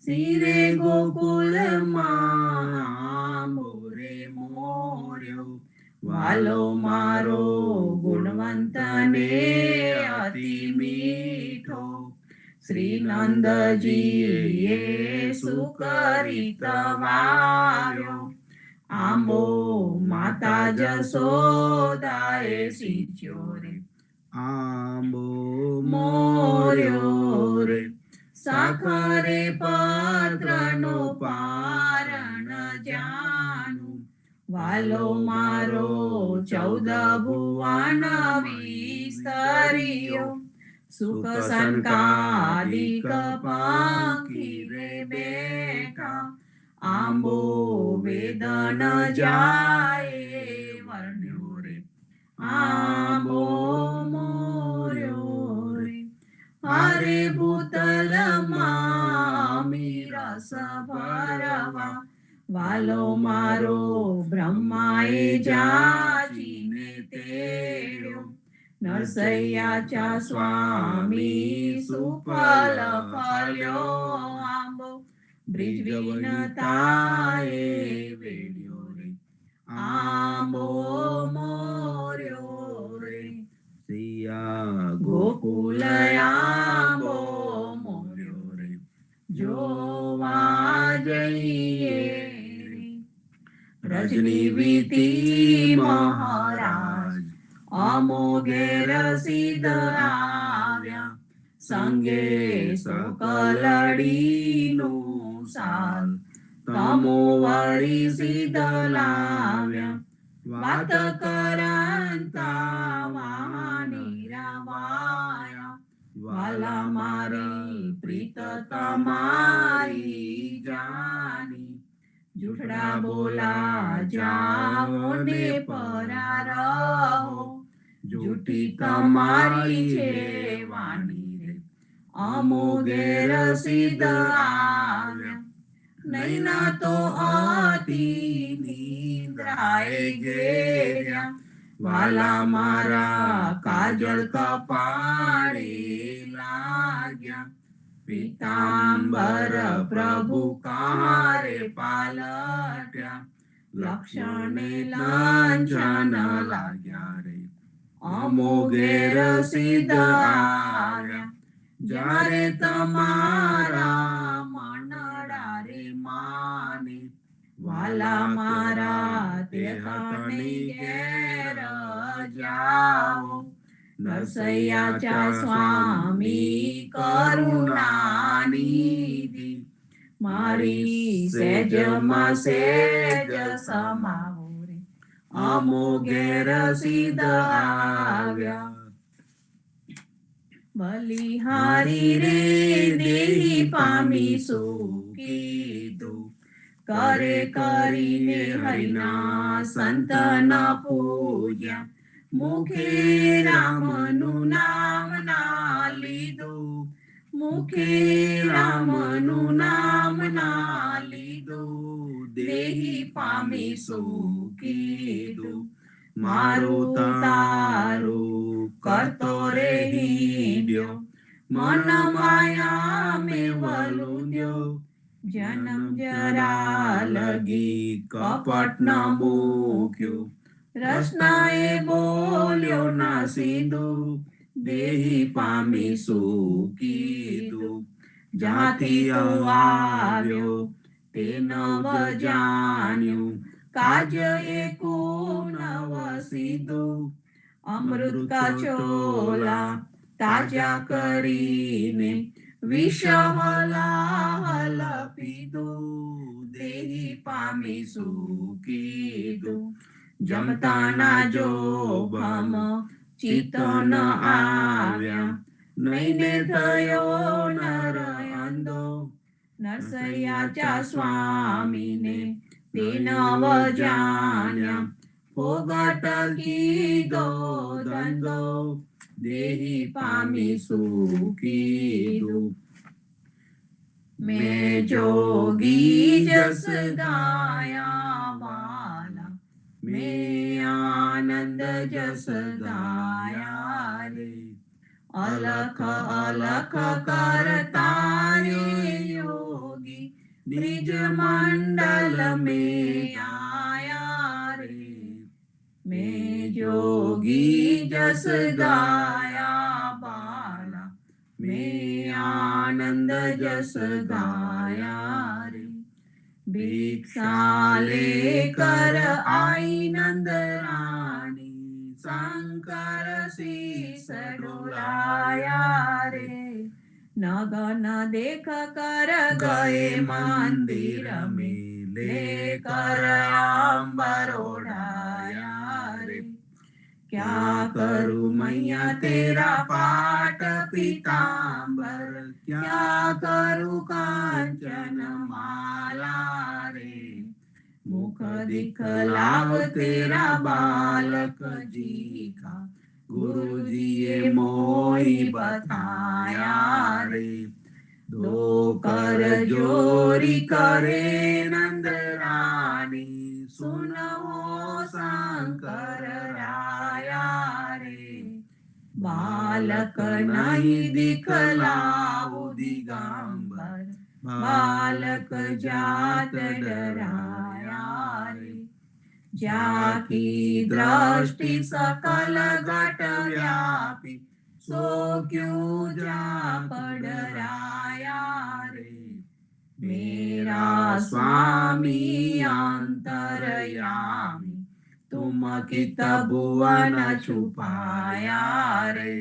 શિરે ગોકુળમાં મોરે મોર્યો, વાલો મારો ગુણવંતને અતિ મીઠો. શ્રી નંદજીએ સુકરિત વાવ્યો, આંબો માતા જશોદાએ સીંચ્યો રે. આંબો મોર્યો રે, સાખરે પત્રનો પારણ જાનું. વાલો મારો 14 ભુવન વિસ્તર્યો, સુખ સંકાદિક પંખી રે બેઠા. આંબો વેદન જાય વર્ણ્યો રે, આંબો મોર્યો રે. હારે ભૂતલમાં રસ ભરવા, વાલો મારો બ્રહ્માએ જાચીને તેડ્યો. નરસૈયાચા સ્વામી સુફલ ફલ્યો, આંબો બ્રિજ વિનતાએ વેડ્યો રે. આંબો મોર્યો રે, સિયા ગોકુલ આંબો મોર્યો રે. જોવા જઈએ રે. રજની વીતી મહારાજ અમોઘે રસીદ આવ્યા, સંગે સકલડીનું સાલ તમો વળી સિદ્ધ લાવ્યા. વાત કરંતા વાણી રાવાયા, વાલા મારી પ્રીત તમારી જાની. જૂઠડા બોલા જાઓ ને પરા રહો, જૂઠી તમારી છે વાણી રે. અમોઘે રસીદ આવ્યા, નૈના તો અતિ નિદ્રાએ ઘેર્યા. વાલા મારા કાજળ કપાળે લાગ્યા. પીતાંબર પ્રભુ કારે પાલટ્યા, લક્ષણે લાંછન લાગ્યા રે. અમોઘે રસીદ આવ્યા, જ્યારે તમારા મનડા રે માને. વાલા મારા તે તની ઘેર જાઓ, નરસૈયાચા સ્વામી કરુણાનિધિ. મારી સેજમાં સેજ સમાવો રે, અમોઘે રસીદ આવ્યા. બલિહારી રે દેહી પામી સુકીધું, કરે કરીને હરિના સંતન પૂજ્યા. મુખે રામનું નામ ના લીધું, મુખે રામનું નામ ના લીધું. દેહી પામી સુકીધું, મારું તારું કરતો રે હિંડ્યો. મન માયા મેવલુદ્યો, જન્મ જરા લગી કપટ ન મૂક્યું. રસનાએ બોલ્યો ના સીધું, દેહી પામી સુકીધું. જ્યાંથી આવ્યો તે નવ જાણ્યું, કાજ એકું નવ સીધું. અમૃત કા ચોલા તાજા કરીને, વિષ હલાહલ પીધું. દેહી પામી સુકીધું. જમતાના જોગમ ચિત્ત ન આવ્યા, નૈને થયો નર અંધો. નરસૈયાચા સ્વામીને તે નવ જાણ્યા, ફોગટ કીધો ધંધો. દેહી પામી સુકીધું. મેં જોગી જસ ગાયા વાલા, મેં આનંદ જસ ગાયા રે. અલખ અલખ કરતા રે યોગી, निज मंडल में आया रे। मैं जोगी जस गाया बाला, मैं आनंद जस गाया रे। भिक्षा लेकर आई नंद रानी, शंकर शीस डोलाया रे। नगन देख कर गए मंदिर में, लेकर अंबर ओढ़ाया रे। क्या करूं मैया तेरा पाट पीतांबर, क्या करूं कांचन माला रे। मुख दिखलाव तेरा बालक जी का, गुरु जी ये मोई बताया रे। दो कर जोरी करे नंद रानी, सुनो शंकर राया रे। बालक नहीं दिखलाऊ दिगंबर, बालक जात डराया रे। जाकी दृष्टि सकल घट व्यापी, सो क्यों जा पडराया रे। मेरा स्वामी अंतरयामी, तुम कित भुवन छुपाया रे।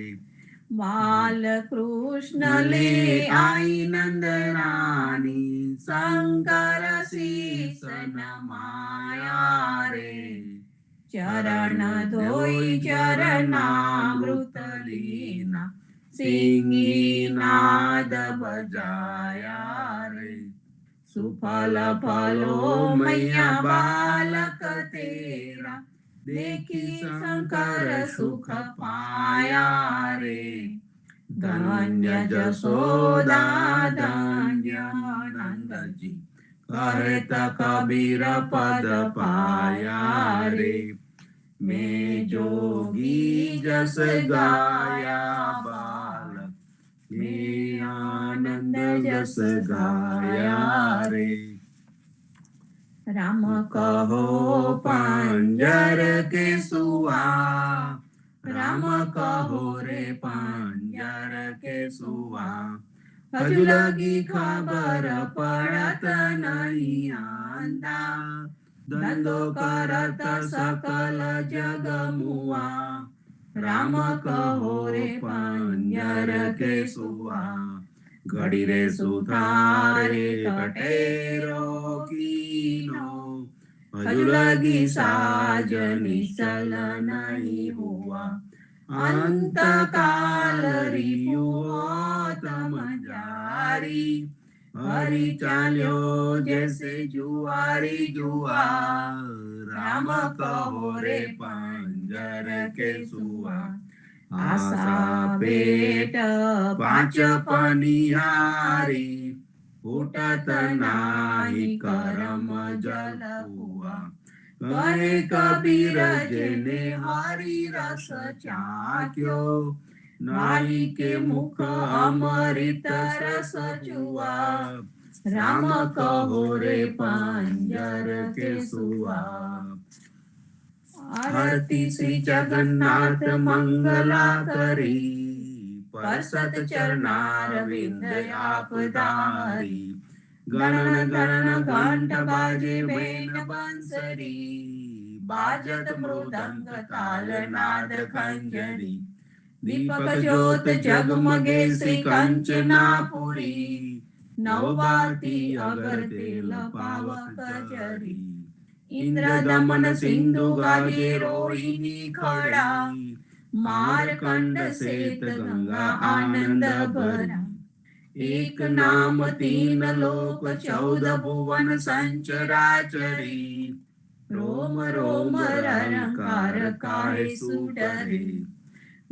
बाल कृष्ण ले आई नंद रानी, शंकर शीस नमाया रे। चरण धोई चरणामृत लीना, सिंही नाद बजाया रे। सुफल फलो मैया बालक तेरा, देखी शंकर सुख पाया रे। धन्य जसोदा धन्य नंद जी, कहत कबीर पद पाया रे। मैं जोगी जस गाया बालक, मैं आनंद जस गाया रे। राम कहो पांजर के सुआ, राम कहो रे पांजर के सुआ। हजू लगी खबर पड़त नहीं आंदा, धंधो करत सकल जग मुआ। राम कहो रे पांजर के सुआ, घड़ी रे सुधारे कटेरो कीनो। हजू लगी साज निश्चल नहीं हुआ, अंत काल रिपुतम जारी। हरि चाल्यो जैसे जुआरी जुआ, राम कहो रे पांजर के सुआ। आशा पेट पांच पनिहारी, फूटत नाही करम जल हुआ। कहे कबीर जेने हरि रस चाख्यो, नाई के मुख अमृत रस जुआ। राम कहो रे पांजर के सुआ। आरती श्री जगन्नाथ मंगला करी, परसत चरणार विंद आप धारी। गणन गणन घंट बाजे वेन बंसरी, बाजत मृदंग ताल नाद खंजरी। दीपक ज्योत जगमगे श्री कंचनापुरी, नवबाती अगर तेल पावक जरी। इंद्र दमन सिंधु गाजे रोहिणी खड़ा, मारकंड सेत गंगा आनंद भरा। एक नाम तीन लोक 14 भुवन संचराचरी, रोम रोम रंकार काहे सुडरे।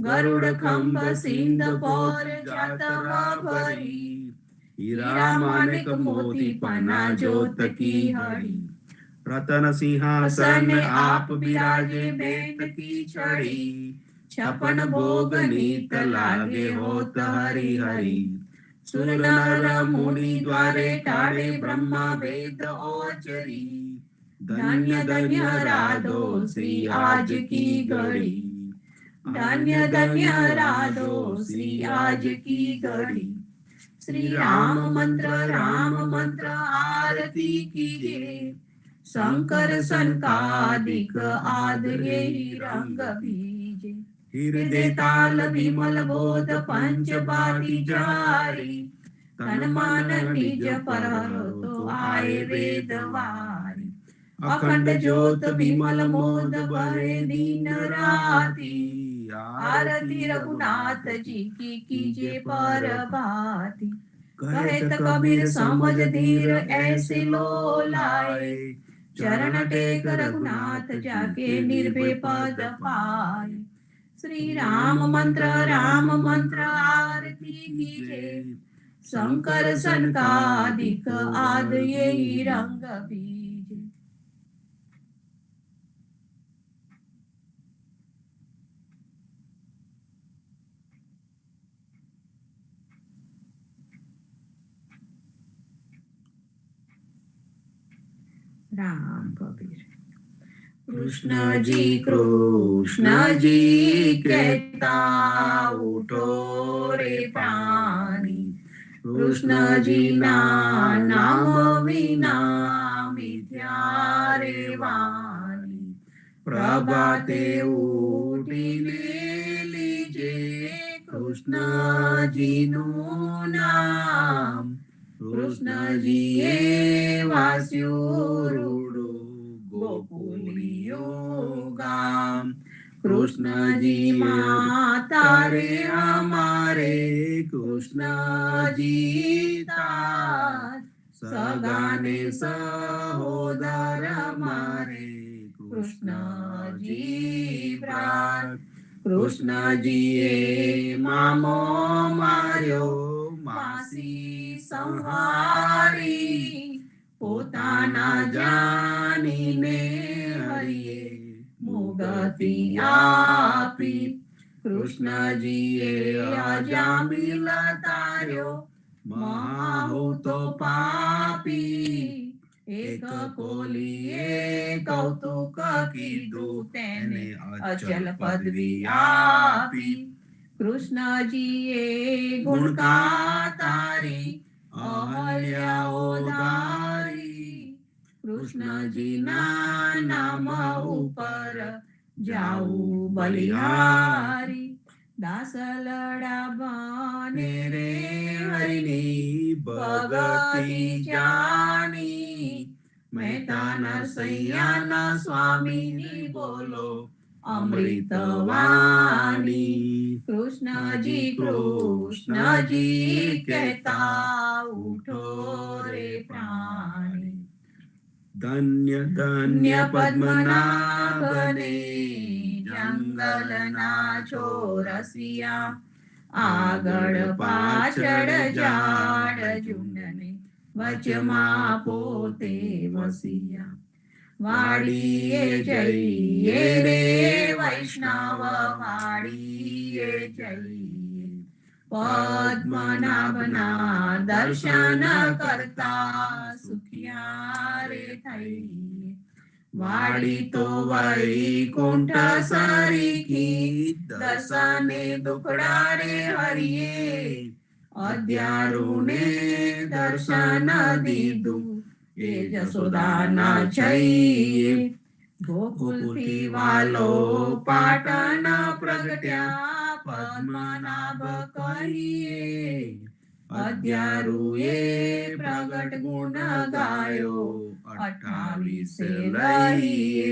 गरुड़ खंभ सिंध पौर जातवा भरी, हीरा माणिक मोती पना जोत की हरी। रतन सिंहासन आप बिराजे बेत की छड़ी, 56 भोग नीत लागे होत हरि हरि। સુર નર મુનિ દ્વારે ટાળે બ્રહ્મા વેદ ઓચરી ધન્ય ધન્ય રાધો શ્રી આજ કી ઘડી ધન્ય ધન્ય રાધો શ્રી આજ કી ઘડી શ્રી રામ મંત્ર આરતી કીજે શંકર સંકાદિક આદરે રંગ બીજે હૃદય તાલ વિમલ બોધ પંચ બાટી જારી તન મન નિજ પર તો આય વેદ વારી અખંડ જ્યોત વિમલ મોદ બહે दिन राती आरती रघुनाथ जी की कीजे पर भाती कहत कबीर समझ धीर ऐसे लो लाए चरण टेक रघुनाथ जाके निर्भय पद पाए श्री राम मंत्र आरती कीजे शंकर सनकादिक आद यही रंग बीजे राम कबीर कृष्ण जी कहता उठो रे प्राणी कृष्ण जी ना नाम विना मिथ्या रे वाणी प्रभाते उठीने लीजे कृष्ण जी नु नाम कृष्ण जी वास्यु रूडो गोकुलियो गाम कृष्ण जी माता रे हमारे कृष्ण जी तात सगाने सहोदर मारे कृष्ण जी प्राण कृष्ण जी मामो मार्यो मासी संहारी પોતાના જાણીને હરિએ મુગતિ આપી કૃષ્ણજીએ અજામિલ તાર્યો મહાહૂતો પાપી એક કોલીએ કૌતુક કીધું તેને અચલ પદવી આપી કૃષ્ણજીએ ગુણકા તારી અહલ્યા ઓદારી કૃષ્ણજી ના નામ ઉપર જાઉં બલિહારી દાસ લડા બને રે હરિની ભગતી જાની મહેતા નરસૈયાના સ્વામીની બોલો અમૃત વાણી कृष्ण जी कहता उठो रे प्राणी धन्य धन्य पद्मनाभने जंगल ना छोरसिया આગળ પાછળ ઝાડ ઝુંડને વચમાં પોતે વસિયા વાડીએ જઈએ રે વૈષ્ણવ વાડીએ જઈએ પદ્મનાભના દર્શન કરતા સુખિયા રે થઈએ વાડી તો વૈકુંઠ સરીખી દર્શને દુખડા રે હરિયે અધ્યારુને દર્શન દીધું એ જસોદાના છઈએ ગોકુલથી વાલો પાટણ પ્રગટ્યા પદ્મનાભ કહીએ અધ્યારુએ પ્રગટ ગુણ ગાયો 28 લઈએ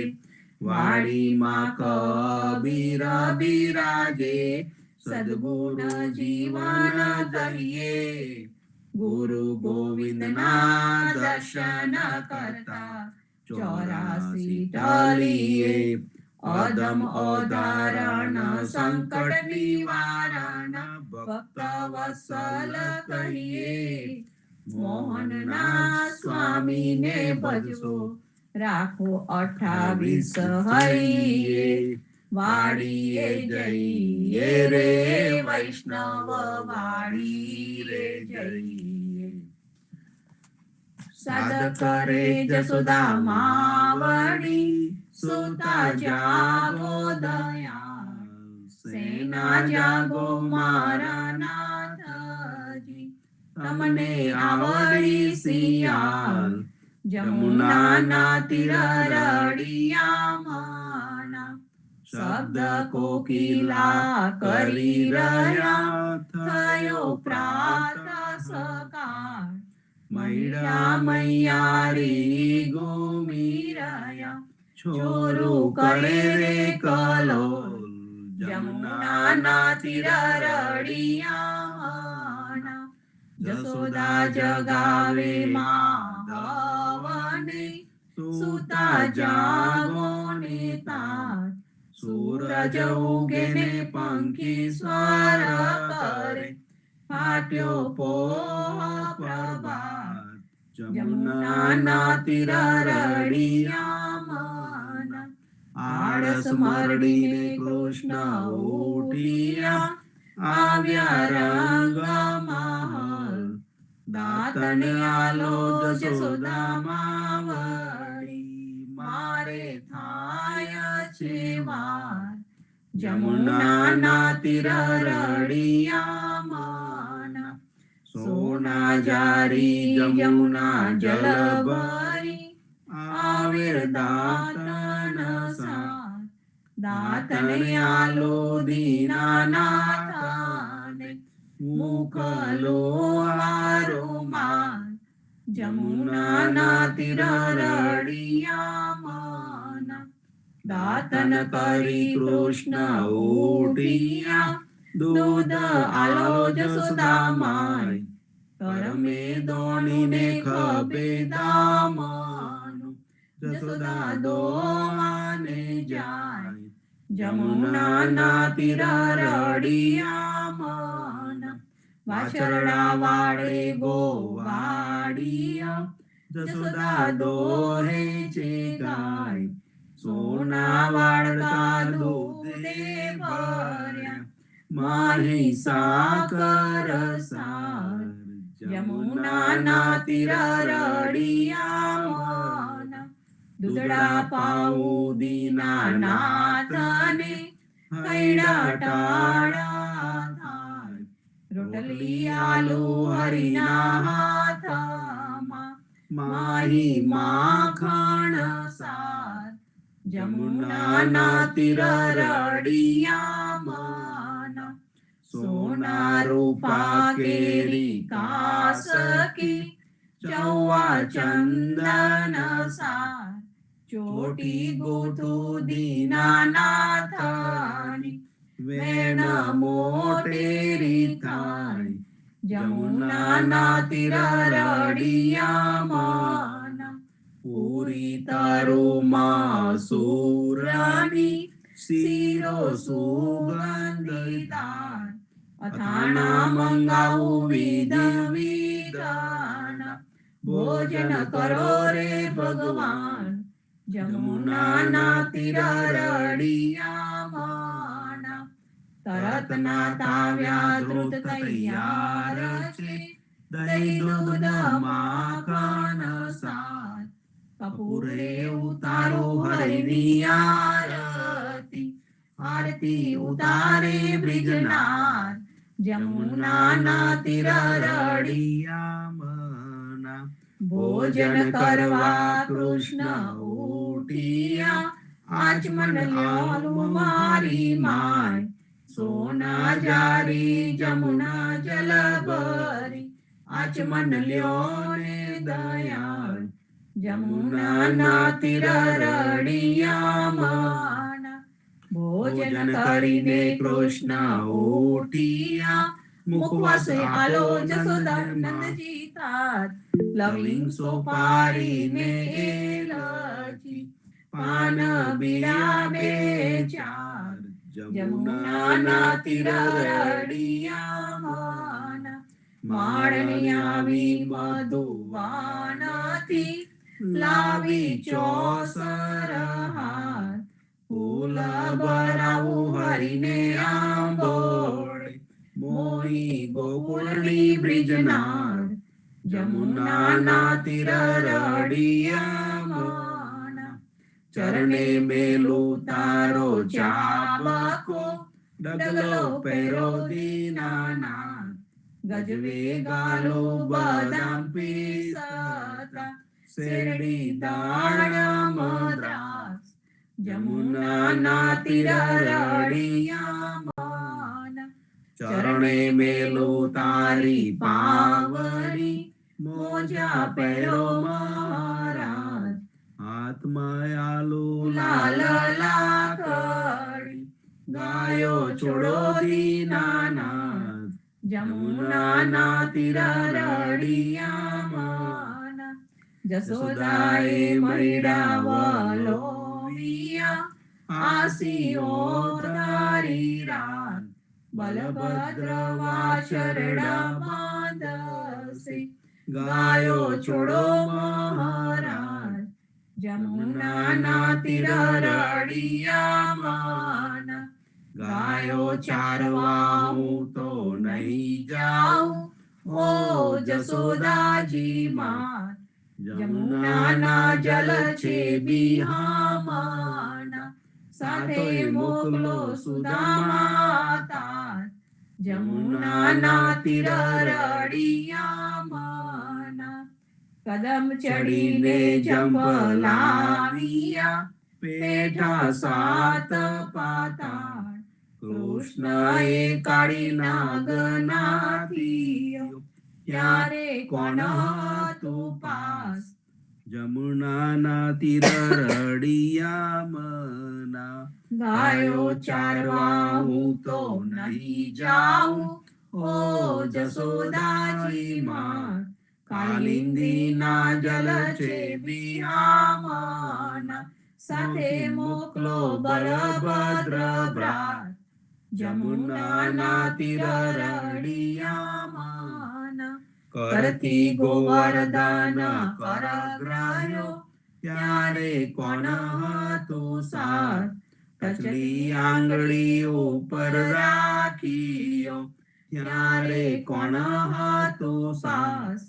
વાડીમાં કબીર બિરાજે સદગુણ જીવન દઈએ ગુરુ ગોવિંદના દર્શન કરતા 84 ટલીએ અદમ અધારણ સંકટ નિવારણ ભક્ત વત્સલ કહીએ મોહનના સ્વામીને ભજવો રાખો 28 હૈયે વાડીએ જઈએ રે વૈષ્ણવ વાડી રે જઈએ. સાદ કરે જસોદા માવડી સુતા જાગો દયા. સેના જાગો મારા નાથજી તમને આવડી સિયાલ. જમુનાના તીર રળિયામણા શબ્દ કોકિલા કરી રહ્યા. થયો પ્રાત સકાળ મૈયા મૈયારી ઘૂમી રહ્યા. છોરું કરે રે કલોલ જમુનાના તીર રળિયામણા. જસોદા જગાવે માધવને સુતા જાગો ને તાત. સૂરજ ઉગે ને પંખી સ્વર કરે ફાટ્યો પોહ પ્રભાત. જમુનાના તીર રળિયામણા આળસ મરડીને કૃષ્ણ ઉઠ્યા. આવ્યા રંગ મહલ દાતને આલો જસોદા માવડી. મારે થાય છે વાર જમુનાના તીર રળિયામણા. સોના જારી જમુના જલ ભરી આવેર દાતન સાર. દાતને આલો દીનાનાથને મુખલો હારો માર. જમુનાના તીર રળિયામણા દાતન કરી કૃષ્ણ ઉઠ્યા. દૂધ આલો જસોદા માય કરમે દોણીને ખપે દામનું. જસોદા દોવાને જાય જમુનાના તીર રળિયામણા. વાછરડા વાળે ગોવાડિયા જસોદા દોહે છે ગાય. સોના વાળતા દૂધે ભર્યા માહી સાકર સાર. જમુનાના તીર રળિયામણા દૂધડા પાઉં દીનાનાથને હૈડા ટાળા થાય. રોટલી આલુ હરિના હાથમાં માહી માખણ સાર. જમુનાના તીર રળિયામણા સોના રૂપા કેરી કાસકી ચૌવા ચંદન સાર. ચોટી ગોથું દીનાનાથની વેણ મોટેરી થાય. જમુનાના તીર રળિયામણા પૂરી તરુમાં સુરની શીરો સુગંધિદાર. અથાણા મંગાવું વિધ વિધાના ભોજન કરો રે ભગવાન. જમુનાના તીર રળિયામણા તરત ના તાવ્યા ધૃત તૈયાર છે. દહીં દૂધ માખણ સાર. કપૂરે ઉતારો હરિની આરતી. આરતી ઉતારે બ્રિજનાર. જમુનાના તીર રળિયામણા ભોજન કરવા કૃષ્ણ ઉઠ્યા. આચમન લ્યો મારી માય સોના જારી જમુના જલ ભરી. આચમન લ્યો ને દયાળ. જમુનાના તીર રળિયામણા ભોજન કરીને કૃષ્ણ ઉઠ્યા. મુખવાસે આલો જસોદા નંદજી તાત. લવિંગ સોપારીને એલચી પાન બીડા બે ચાર. જમુનાના તીર રળિયામણા માળણી આવી મધુવાનથી લાવી ચોસર હાર. ફૂલ ભરાવું હરીને આંબોળે, મોહી ગોકુળની બ્રિજનાર, જમુનાના તીર રડિયામણા. ચરણે મેલું તારો ચાબકો, ડગલો પેરો દીનાનાથ. ગજવે ગાલો બદામ પીસતા, શેરડી દાડમ દ્રાક્ષ, જમુનાના તીર રડિયામણા. ચરણે મેલું તારી પાવડી, મોજા પહેરો મહારાજ. હાથમાં આલુ લાલ લાકડી, ગાયો છોડો દીનાનાથ. જમુનાના તીર રડિયામણા. જશોદાએ મૈડા વલોવિયા, આસીઓ તારી રાત. બલભદ્ર વાછરડા બાંધશે, ગાયો છોડો મહારાજ. જમુનાના તીર રડિયામણા. ગાયો ચારવા હું તો નહીં જાઉં, ઓ જશોદાજી માત. જમુનાના જલ છે બિહામણા, સાથે મોકલો સુદામા તાર. જમુનાના તીર રડિયામણા. કદમ ચડીને જંપલાવ્યા, પેઠા સાત પાતાળ. કૃષ્ણએ કાળી નાગનાથીઓ, ત્યારે કોણ હતું પાસ. જમુનાના તીર રડિયામણા. ગાયો ચારવા હું તો નહીં જાઉં, ઓ જશોદાજી માત. કાલિંદીના જલ છે બિહામણા, સાથે મોકલો બલભદ્ર ભ્રાત. જમુનાના તીર રડિયામણા. કરતી ગોવર્ધન કરગ્રાહ્યો, ત્યારે કોણ હતું સાથ. ટચલી આંગળી ઉપર રાખીયો, ત્યારે કોણ હતું સાસ.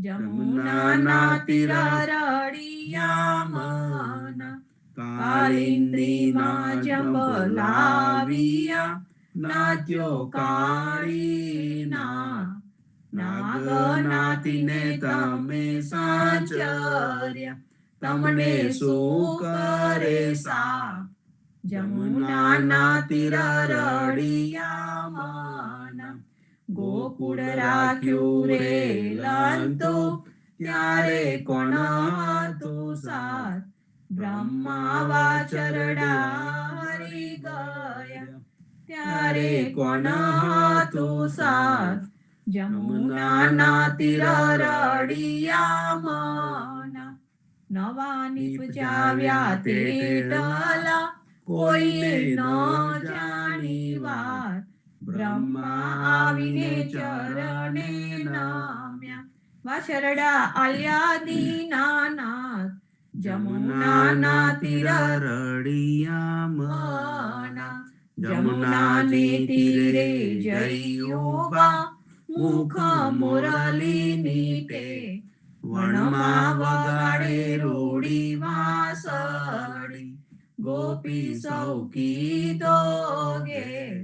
જમુનાના તીર રડિયામણા. કાલિંદીમાં જંબલાવ્યા, નાચ્યો કાળીના. નાગનાથીને તમે સાચર્યા, તમને શું કરે સાપ. જમુનાના તીર રડિયામણા. ગોકુળ રાખ્યું રે લંતો, ત્યારે કોણ હતું સાથ. બ્રહ્મા વાછરડા હરી ગયા, ત્યારે કોણ હતું સાથ. જમુનાના તીર રડિયામણા. નવા નિપજાવ્યા તે ડલા, કોઈને ન જાણી વાત. બ્રહ્મા આવીને ચરણે નમ્યા, વાછરડા આલ્યા દીનાનાથ. જમુનાના તીર રડિયામણા. જમુનાને તીરે જઈઓબા, મુખ મુરલી નીટે. વનમાં વગાડે રૂડી વાસળી, ગોપી સૌ કીધો ઘેર.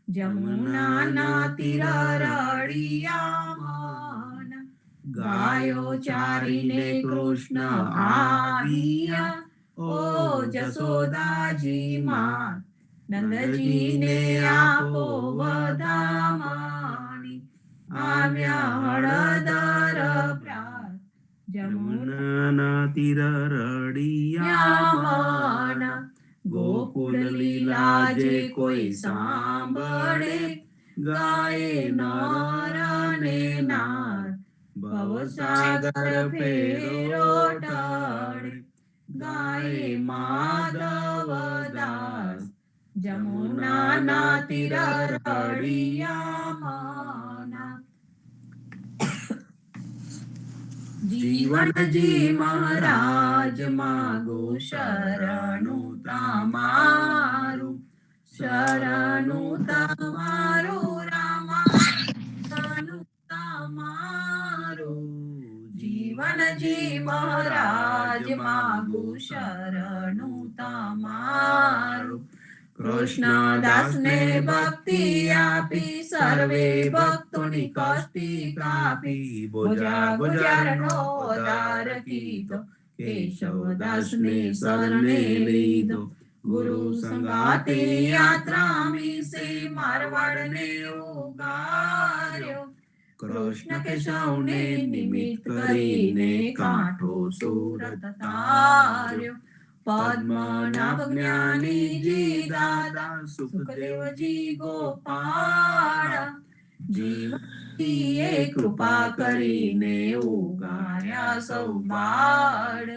જમુનાના તીર રડિયામણા. ગાયો ચારીને કૃષ્ણ આવ્યા, ઓ જશોદાજી માત. નંદજીને આપો વધામણી, આવ્યા હળદર પ્રાત. જમુનાના તીર રડિયામણા. ગોકુળ લીલા જે કોઈ સાંભળે, ગાય નર ને નાર. ભવસાગર ફેરો ટળે, ગાય માધવ દાસ. જમુનાના તીર રડિયામણા. જીવનજી મહારાજ માગો શરણું તમારું, શરણું તમારું રામા, શરણું તમારું. જીવનજી મહારાજ માગો શરણું તમારું. કૃષ્ણદાસ ને ભક્તિ આપી, સર્વે ભક્તોની કષ્ટી કાપી, બોજા ગુજારનો ઉદ્ધાર કીધો, કેશવદાસ ને શરણે લીધો. ગુરુ સંગાતે યાત્રા મીસે, મારવાડ ને ઉગાર્યો. કૃષ્ણ કેશવને નિમિત્ત કરીને કાંઠો સુરત તાર્યો. પદ્મનાભ જ્ઞાનીજી દાદા, સુખદેવજી ગોપાળ, જીવનજીએ કૃપા કરીને ઉગાર્યા સૌ બાળ.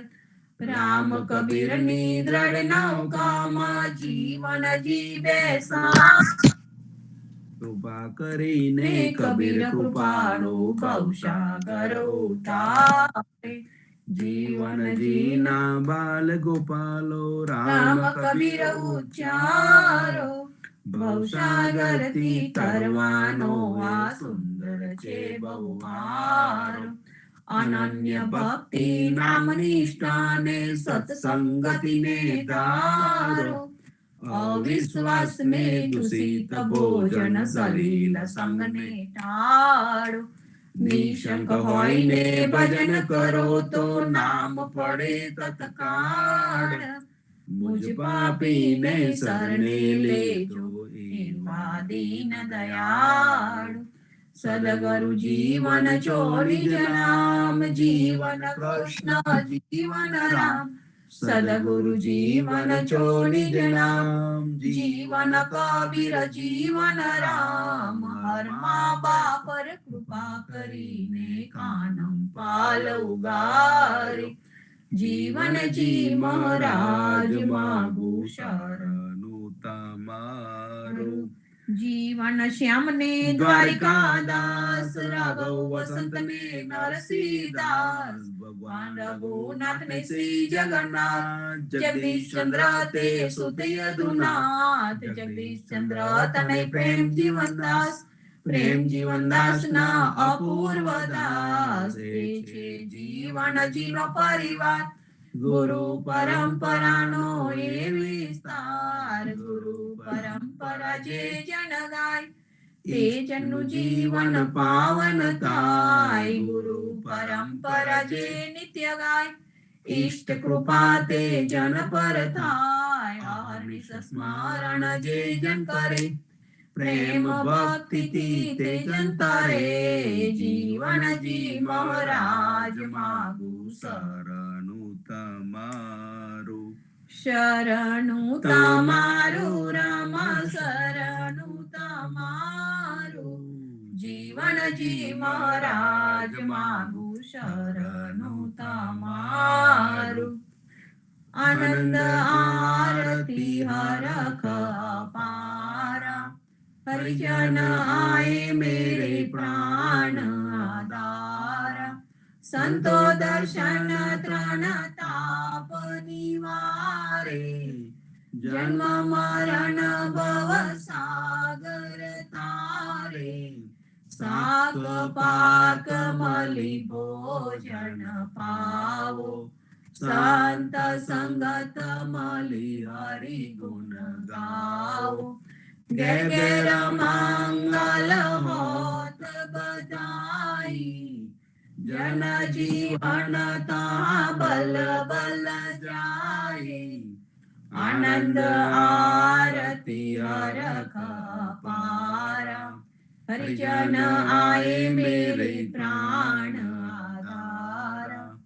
રામ કબીરની દ્રઢ નૌકામાં જીવનજી બેસા, કૃપા કરીને કબીર કૃપાળુ ભવસાગર ઉતારે. જીવનજીના બાલ ગોપાલો રામ કબીર ઉચ્ચારો, ભવસાગરથી તરવાનો આ સુંદર છે બહુહારો. અનન્ય ભક્તિ નામ નિષ્ઠાને સત્સંગતિને ધારો, અવિશ્વાસ ને દૂષિત ભોજન સલીલ સંગને ટાળો. નિશંક હોઈને ભજન કરો તો નામ પડે તત્કાળ, મુજ પાપીને શરણે લેજો એવા દીન દયાળુ. સદગુરુ જીવન ચોરી નામ, જીવન કૃષ્ણ જીવન રામ. સદગુરુ જીવન ચોરી નામ, જીવન કબીર જીવન રામ. હર મા બાપ પર કૃપા કરીને કાનમ પાલ ઉગારી. જીવનજી મહારાજ માગું શરણું તમારું. જીવન શ્યામ ને દ્વારિકાદાસ, રાઘવ વસંત ને નરસિંહદાસ. ભગવાન રઘુનાથ ને શ્રી જગન્નાથ, જગદીશ ચંદ્ર તે સુત યદુનાથ. જગદીશ ચંદ્ર તને પ્રેમ જીવનદાસ, પ્રેમ જીવનદાસ ના અપૂર્વ દાસ. એ છે જીવનજીનો પરિવાર, ગુરુ પરંપરાનો એ વિસ્તાર. ગુરુ પરંપરા જે જન ગાય, તે જનનું જીવન પાવન થાય. ગુરુ પરંપરા જે નિત્ય ગાય, ઈષ્ટ કૃપા તે જન પર થાય. અહર્નિશ સ્મરણ જે જન કરે, પ્રેમ ભક્તિથી તે જન તરે. જીવનજી મહારાજ માગું શરણું તમારું, શરણું તમારું રામ, શરણું તમારું. જીવનજી મહારાજ માગું શરણું તમારું. આનંદ આરતી હરખ અપારા, હરિજન આए मेरे प्राण आधारा. संतो दर्शन त्रण ताप निवारे, जन्म मरण भव सागर तारे. साक पाक मलि भोजन पावो, संत संगत मलि हरि गुण गावो. घेर घेर मंगल होत बधाई, जन जीवन ता बल बल जाई. आनंद आरती हरख पारा, हरिजन आए मेरे प्राण आधारा.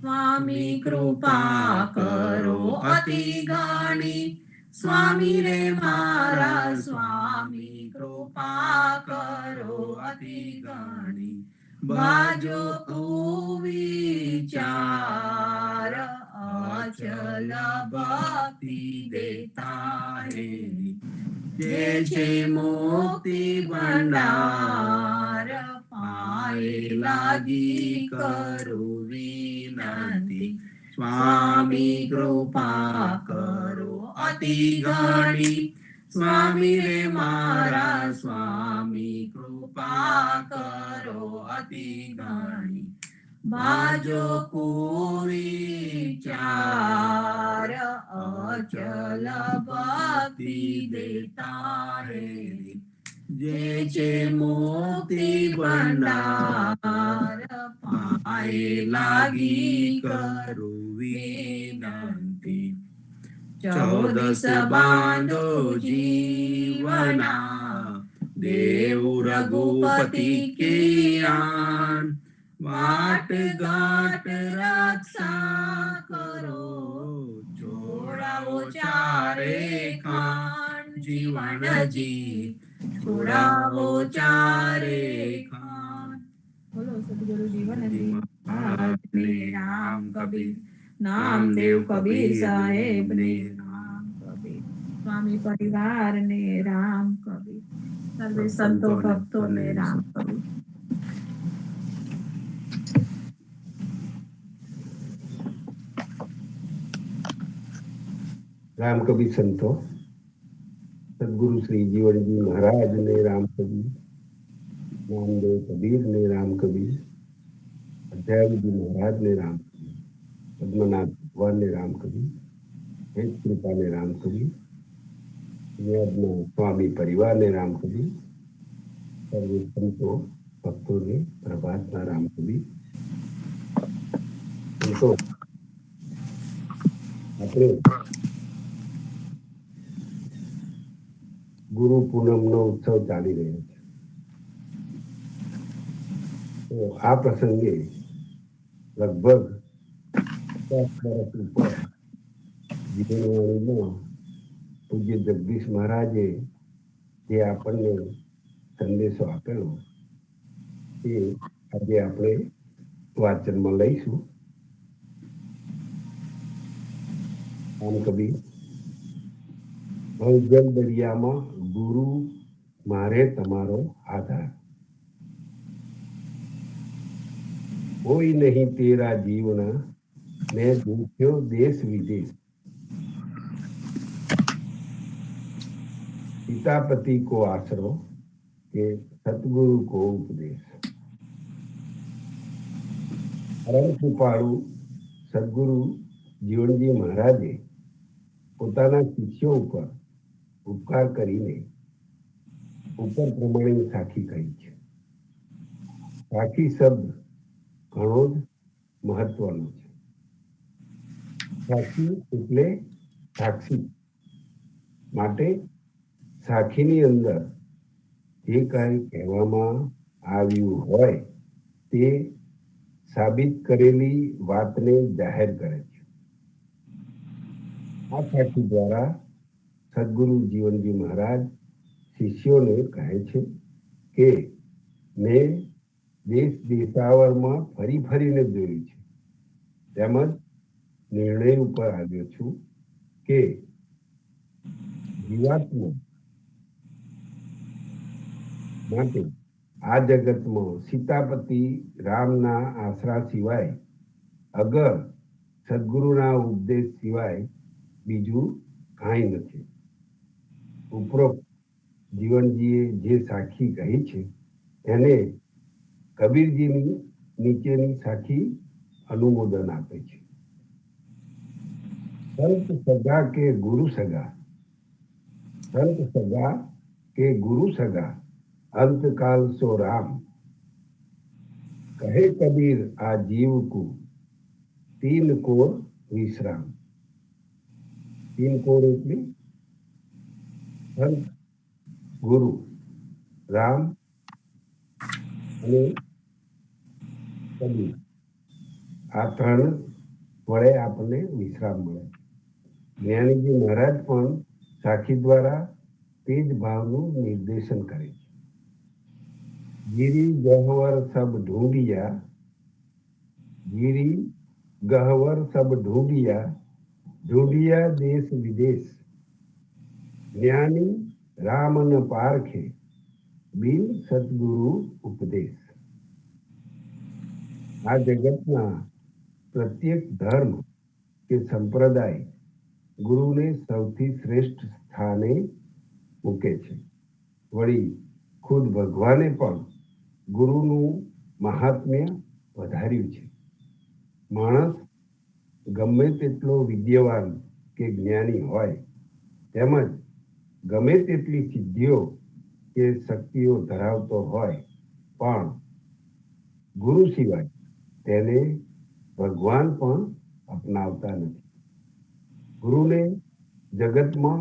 स्वामी कृपा करो अति घणी, स्वामी रे मारा स्वामी कृपा करो अति घणी. बाजो तू विचार, अचल भक्ति देता है. जे छे मुक्ति भंडार, पाए લાગી કરું વિનંતી, સ્વામી કૃપા કરો અતિ ઘણી, સ્વામી રે મારા સ્વામી કૃપા કરો અતિ ઘણી, બાજો કુવિચાર અચલ ભક્તિ દેતા હે, જે છે મુક્તિ ભંડાર પાએ લાગી કરું વિનંતી, 14 બાંધો જીવના દેવ રઘુપતિ કિયાન, વાટ ઘાટ રક્ષા કરો છોડાવો ચારે ખાન, જીવન જી છોડાવો ચારે ખાન. બોલો સદગુરુ જીવનજી મહારાજને રામ કબીર, નામદેવ કબીર સાહેબ ને રામ કબીર, સ્વામી પરિવાર ને રામ કબીર, સર્વે સંતો ભક્તો ને રામ કબીર. રામ કબીર સંતો, સદગુરુ શ્રી જીવનજી મહારાજ ને રામ કબીર, નામદેવ કબીર ને રામ કબીર, અધ્યાયજી મહારાજ ને રામ કબીર, પદ્મનાથ ભગવાન ને રામ કબીર, હેત કૃપા ને રામ કબીર, સ્વામી પરિવાર ને રામ કબીર, સર્વે સંતો ભક્તો ને પ્રભાતના રામ કબીર. સંતો, આપણે ગુરુ પૂનમનો ઉત્સવ ચાલી રહ્યો છે. તો આ પ્રસંગે લગભગ 50 વર્ષ ઉપર જીવનવાણીમાં પૂજ્ય જગદીશ મહારાજે જે આપણને સંદેશો આપેલો તે આજે આપણે વાચનમાં લઈશું. રામ કબીર, ભવજલ દરિયામાં ગુરુ મારે તમારો આધાર, કોઈ નહીં તેરા જીવના મેં દેખ્યો દેશ વિદેશ, पितापति को आसरो के सतगुरु को उपदेश, પરમ કૃપાળુ સદગુરુ જીવનજી મહારાજે પોતાના શિષ્યો ઉપર ઉપકાર કરીને ઉપર પ્રમાણે સાખી કહી છે. સાખી શબ્દ ઘણો જ મહત્વનો છે. સાખી એટલે સાક્ષી, માટે સાખીની અંદર જે કાંઈ કહેવામાં આવ્યું હોય તે સાબિત કરેલી વાતને જાહેર કરે છે. આ સાખી દ્વારા સદગુરુ જીવનજી મહારાજ શિષ્યોને કહે છે કે મેં દેશ દેશાવરમાં ફરી ફરીને જોયું છે, તેમજ નિર્ણય ઉપર આવ્યો છું કે જીવાત્મા માટે આ જગતમાં સીતાપતિ રામના આશરા સિવાય, અગર સદગુરુના ઉપદેશ સિવાય બીજું કાંઈ નથી. ઉપરોક્ત જીવનજીએ જે સાખી કહી છે એને કબીરજીની નીચેની સાખી અનુમોદન આપે છે. સંત સગા કે ગુરુ સગા, संत सगा के गुरु सगा, अंतकाल सो राम, कहे कबीर आ जीव को 3 कोर विश्राम. 3 कोर એટલે સંત, ગુરુ, રામ અને કબીર. આ 3 વડે આપણને વિશ્રામ મળે. જ્ઞાનીજી મહારાજ પણ સાખી દ્વારા તે જ ભાવનું નિર્દેશન કરે છે. ગીરી ગહવર સબ ઢૂંઢિયા, ગીરી ગહવર સબ ઢૂંઢિયા, ઢૂંઢિયા દેશ વિદેશ, જ્ઞાની રામ ન પારખે, બિન સદગુરુ ઉપદેશ. આ જગતના પ્રત્યેક ધર્મ કે સંપ્રદાય ગુરુને સૌથી શ્રેષ્ઠ સ્થાને મૂકે છે. વળી ખુદ ભગવાને પણ ગુરુનું મહાત્મ્ય વધાર્યું છે. માણસ ગમે તેટલો વિદ્યાવાન કે જ્ઞાની હોય, તેમજ ગમે તેટલી સિદ્ધિઓ કે શક્તિઓ ધરાવતો હોય, પણ ગુરુ સિવાય તેને ભગવાન પણ અપનાવતા નથી. ગુરુને જગતમાં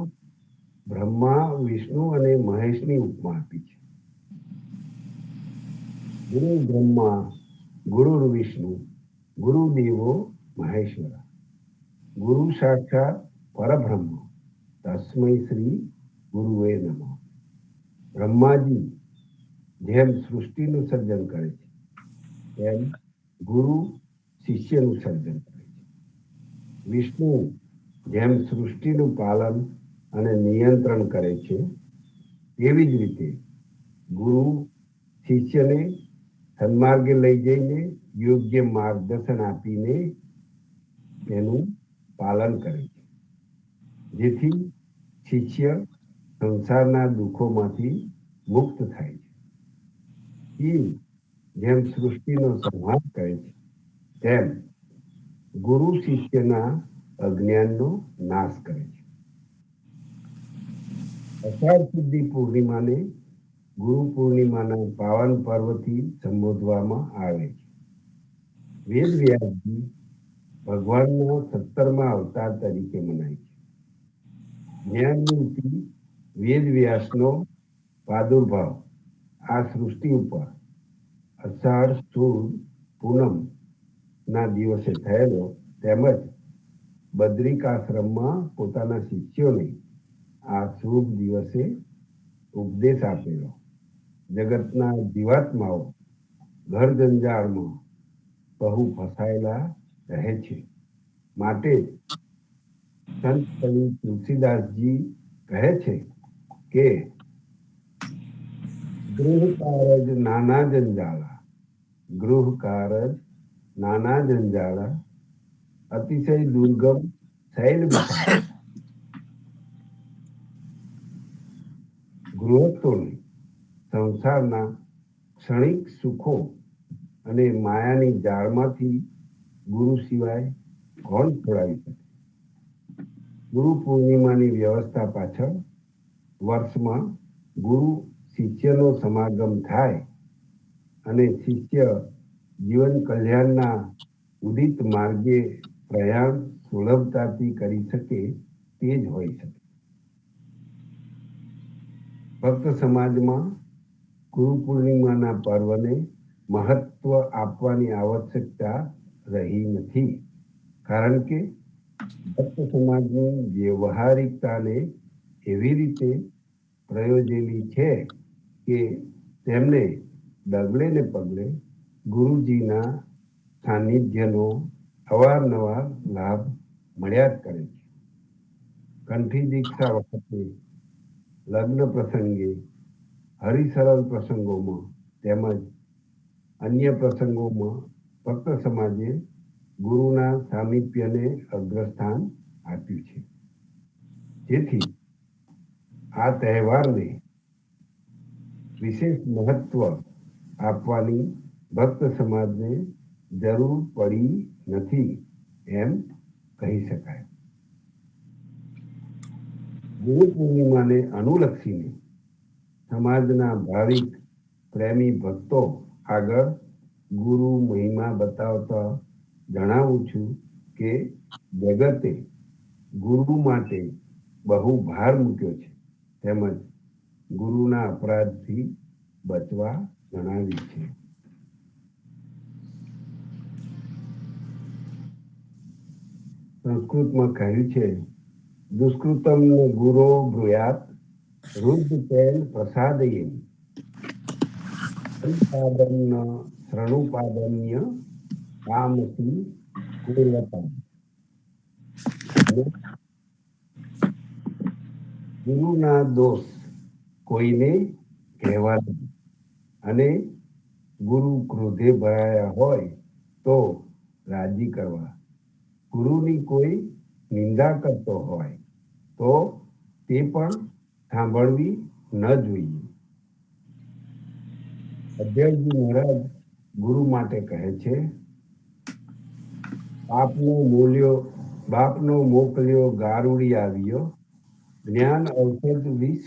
બ્રહ્મા, વિષ્ણુ અને મહેશની ઉપમા આપી છે. ગુરુ બ્રહ્મા, ગુરુ વિષ્ણુ, ગુરુદેવો મહેશ્વર, ગુરુ સાક્ષાત પરબ્રહ્મ, તસ્મૈ શ્રી ગુરુવે નમઃ. બ્રહ્માજી જેમ સૃષ્ટિનું સર્જન કરે છે, તેમ ગુરુ શિષ્યનું સર્જન કરે છે. વિષ્ણુ જેમ સૃષ્ટિનું પાલન અને નિયંત્રણ કરે છે, તેવી જ રીતે ગુરુ શિષ્યને સન્માર્ગે લઈ જઈને યોગ્ય માર્ગદર્શન આપીને તેનું પાલન કરે છે, જેથી શિષ્ય સંસારના દુઃખોમાંથી મુક્ત થાય છે. જેમ સૃષ્ટિનો સંહાર કરે છે, તેમ ગુરુ શિષ્યના અજ્ઞાનનો નાશ કરે છે. અષાઢ સુદી પૂર્ણિમાને ગુરુ પૂર્ણિમાના પાવન પર્વથી સંબોધવામાં આવે છે. વેદ વ્યાસજી ભગવાનના 17મા અવતાર તરીકે મનાય છે. જ્ઞાનમૂર્તિ વેદ વ્યાસનો પ્રાદુર્ભાવ આ સૃષ્ટિ ઉપર અષાઢ સુદ પૂનમ ના દિવસે થયેલો, તેમજ બદ્રિકાશ્રમમાં પોતાના શિષ્યોને આ શુભ દિવસે ઉપદેશ આપેલો. જગતના જીવાત્માઓ ઘર જંજાળમાં બહુ ફસાયેલા રહે છે, માટે સંત કવિ તુલસીદાસજી કહે છે કે ગૃહ કારજ નાના જંજાળા, ગૃહ કારજ નાના જંજાળા, અતિશય દુર્ગમ શૈલ વિશાળ. ગૃહસ્થોને સંસારના ક્ષણિક સુખો અને માયાની જાળમાંથી ગુરુ સિવાય કોણ છોડાવી શકે? ગુરુ પૂર્ણિમાની વ્યવસ્થા પાછળ વર્ષમાં ગુરુ શિષ્યનો સમાગમ થાય અને શિષ્ય જીવન કલ્યાણના ઉદિત માર્ગે પ્રયાણ સુલભતાથી કરી શકે, તે જ હોઈ શકે. ભક્ત સમાજમાં ગુરુ પૂર્ણિમાના પર્વને મહત્વ આપવાની આવશ્યકતા રહી નથી, કારણ કે ભક્ત સમાજની વ્યવહારિકતાને એવી રીતે પ્રયોજેલી છે કે તેમને ડગલે ને પગલે ગુરુજીના સાનિધ્યનો અવારનવાર લાભ મળ્યા જ કરે છે. કંઠી દીક્ષા વખતે, લગ્ન પ્રસંગે, હરિસરલ પ્રસંગોમાં તેમજ અન્ય પ્રસંગોમાં ભક્ત સમાજે ગુરુના સામીપ્યને અગ્રસ્થાન આપ્યું છે. જેથી આ તહેવારને વિશેષ મહત્વ આપવાની ભક્ત સમાજને જરૂર પડી નથી, એમ કહી શકાય. ગુરુ પૂર્ણિમાને અનુલક્ષીને સમાજના ભાવિક પ્રેમી ભક્તો આગળ ગુરુ મહિમા બતાવતા જણાવું છું કે જગતે ગુરુ માટે બહુ ભાર મૂક્યો છે, તેમજ ગુરુના અપરાધથી બચવા જણાવ્યું છે. સંસ્કૃતમાં કહ્યું છે, દુષ્કૃતમ ગુરો બ્રુયાત રુદ્ધતેન પ્રસાદયેન પરિપાદન શ્રણુપાદન્ય કામથી કુર્વતા. ગુરુના દોષ કોઈને કહેવા નહીં, અને ગુરુ ક્રોધે ભરાયા હોય તો રાજી કરવા. ગુરુની કોઈ નિંદા કરતો હોય તો તે પણ સાંભળવી ન જોઈએ. અધ્યયજી મહારાજ ગુરુ માટે કહે છે, બાપનો મોકલ્યો ગારુડી આવ્યો, જ્ઞાન ઔષધ વિષ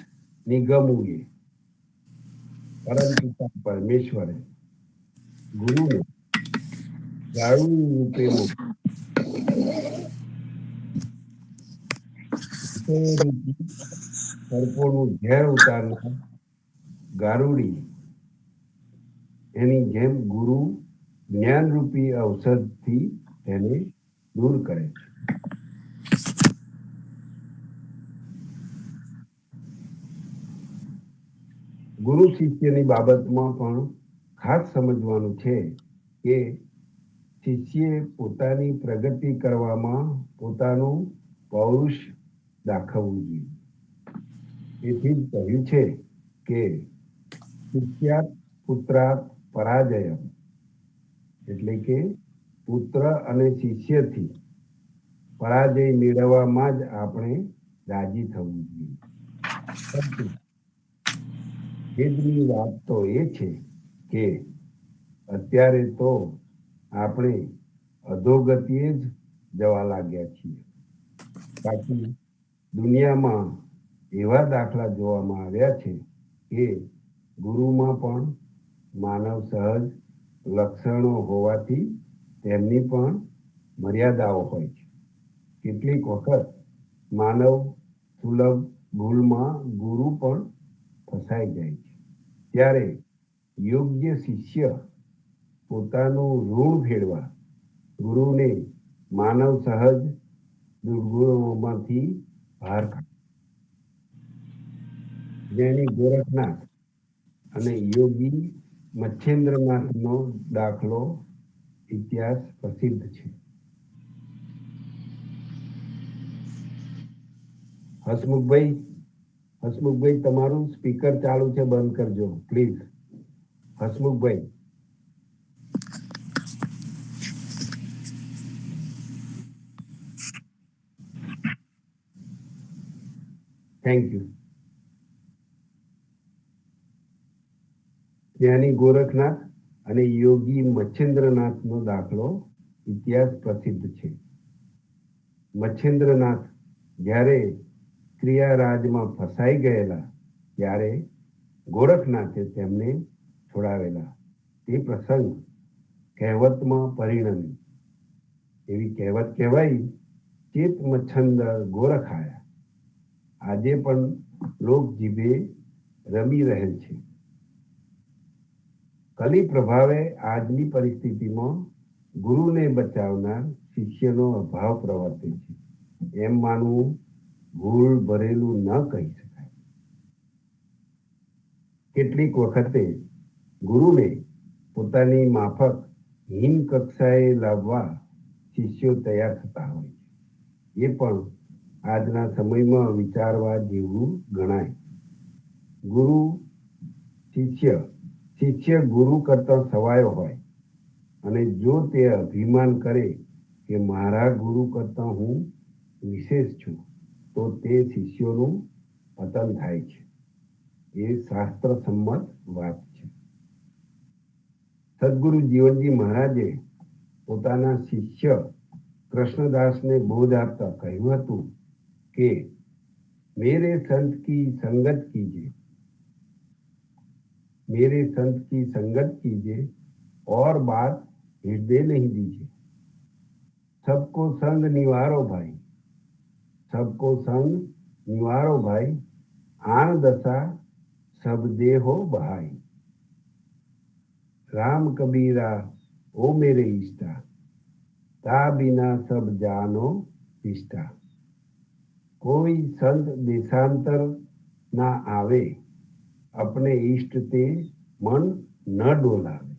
નિગમુએ. પરમ પિતા પરમેશ્વરે ગુરુને ગારુડી રૂપે સર્પોનું ઝેર ઉતારનાર ગારુડી એની જેમ ગુરુ જ્ઞાનરૂપી ઔષધથી તેને દૂર કરે છે. ગુરુ શિષ્યની બાબતમાં પણ ખાસ સમજવાનું છે કે શિષ્યએ પોતાની પ્રગતિ કરવામાં પોતાનું પૌરુષ દાખવવું જોઈએ. તેથી જ કહ્યું છે કે શિષ્યાત પુત્રાત પરાજય, એટલે કે પુત્ર અને શિષ્યથી પરાજય મેળવવામાં જ આપણે રાજી થવું જોઈએ. ખેદની વાત તો એ છે કે અત્યારે તો આપણે અધોગતિએ જ જવા લાગ્યા છીએ. બાકી દુનિયામાં એવા દાખલા જોવામાં આવ્યા છે કે ગુરુમાં પણ માનવ સહજ લક્ષણો હોવાથી તેમની પણ મર્યાદાઓ હોય છે. કેટલીક વખત માનવ સુલભ ભૂલમાં ગુરુ પણ ફસાઈ જાય છે. ત્યારે યોગ્ય શિષ્ય પોતાનું ઋણ ફેરવા ગુરુને માનવ સહજ દુર્ગુણોમાંથી બહાર કાઢે. જેની ગોરખનાથ અને યોગી મચ્છેન્દ્રનાથનો દાખલો ઇતિહાસ પ્રસિદ્ધ છે. હસમુખભાઈ તમારું સ્પીકર ચાલુ છે, બંધ કરજો પ્લીઝ. Hasmukhbhai, thank you. જ્ઞાની ગોરખનાથ અને યોગી મચ્છેન્દ્રનાથનો દાખલો ઇતિહાસ પ્રસિદ્ધ છે. મચ્છેન્દ્રનાથ જ્યારે ક્રિયારાજમાં ફસાઈ ગયેલા ત્યારે ગોરખનાથે તેમને છોડાવેલા. તે પ્રસંગ કહેવતમાં પરિણમી. એવી કહેવત કહેવાય, ચેત મચ્છંદ્ર ગોરખાયા. આજે પણ લોક જીભે રમી રહેલ છે. કલી પ્રભાવે આજની પરિસ્થિતિમાં ગુરુને બચાવનાર શિષ્યનો અભાવ પ્રવર્તે છે. એમ માનવું ભૂલ ભરેલું ન કહી શકાય. કેટલીક વખતે ગુરુને પોતાની માફક હીન કક્ષાએ લાવવા શિષ્યો તૈયાર થતા હોય છે. એ પણ આજના સમયમાં વિચારવા જેવું ગણાય. શિષ્ય ગુરુ કરતા સવાયો હોય અને જો તે અભિમાન કરે કે મારા ગુરુ કરતા હું વિશેષ છું, તો તે શિષ્યોનું પતન થાય છે. એ શાસ્ત્ર સંમત વાત છે. સદગુરુ જીવનજી મહારાજે પોતાના શિષ્ય કૃષ્ણદાસને બોધ આપતા કહ્યું હતું કે મેરે સંત કી સંગત કીજે, मेरे संत की संगत कीजिए और बात हृदय नहीं दीजिए. सबको संग निवारो भाई, सबको संग निवारो भाई, आन दशा सब देहो बहाई. राम कबीरा ओ मेरे इष्टा, ता बिना सब जानो इष्टा. कोई संत देशांतर ना आवे, अपने इष्ट ते मन न डोलावे.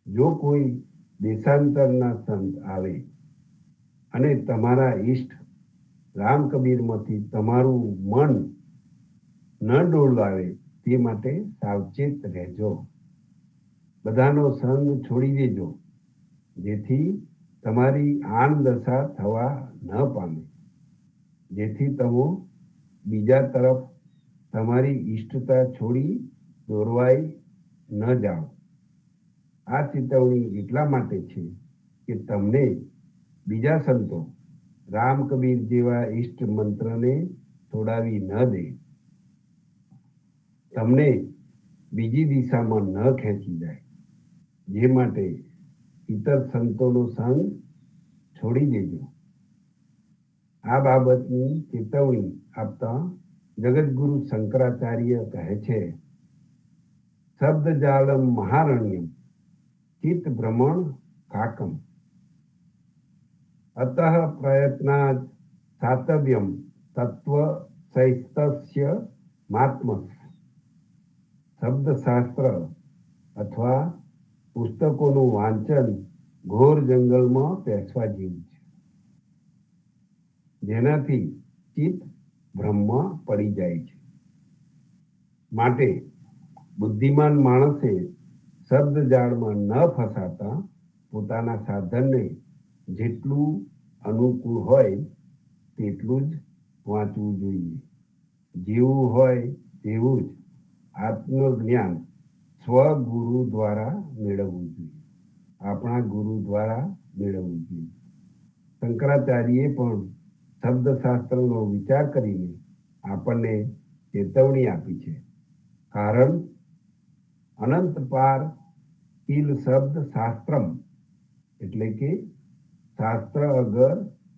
જો કોઈ દેશાંતરના સંત આવે અને તમારા ઈષ્ટ રામ કબીરમાંથી તમારું મન ન ડોલાવે, તે માટે સાવચેત રહેજો. બધાનો સંગ છોડી દેજો જેથી તમારી આન દશા થવા ન પામે, જેથી તમે બીજા તરફ તમારી ઈષ્ટતા છોડી દોરવાઈ ન જાઓ. આ ચેતવણી એટલા માટે છે કે તમને બીજા સંતો રામ કબીર જેવા ઈષ્ટ મંત્રને છોડાવી ન દે, તમને બીજી દિશામાં ન ખેંચી જાય. જે માટે ઇતર સંતોનો સંગ છોડી દેજો. આ બાબતની ચેતવણી આપતા જગતગુરુ શંકરાચાર્ય કહે છે, શબ્દ જાલમ મહારણ્યમ ચિત્ત ભ્રમણ કાકમ અતઃ પ્રયત્નાદ સાતવ્યમ તત્વ સૈસ્તસ્ય માત્મસ. શબ્દશાસ્ત્ર અથવા પુસ્તકોનું વાંચન ઘોર જંગલમાં પેસવા જેવું છે, જેનાથી ચિત્ત ભ્રમમાં પડી જાય છે. માટે બુદ્ધિમાન માણસે શબ્દ જાળમાં ન ફસાતા પોતાના સાધનને જેટલું અનુકૂળ હોય તેટલું જ વાંચવું જોઈએ. જેવું હોય તેવું જ આત્મજ્ઞાન સ્વગુરુ દ્વારા મેળવવું જોઈએ, આપણા ગુરુ દ્વારા મેળવવું જોઈએ. શંકરાચાર્યએ પણ શબ્દશાસ્ત્રનો વિચાર કરીને આપણને ચેતવણી આપી છે. કારણ અનંત પાર કિલ શબ્દ શાસ્ત્રમ, એટલે કે શાસ્ત્ર અગર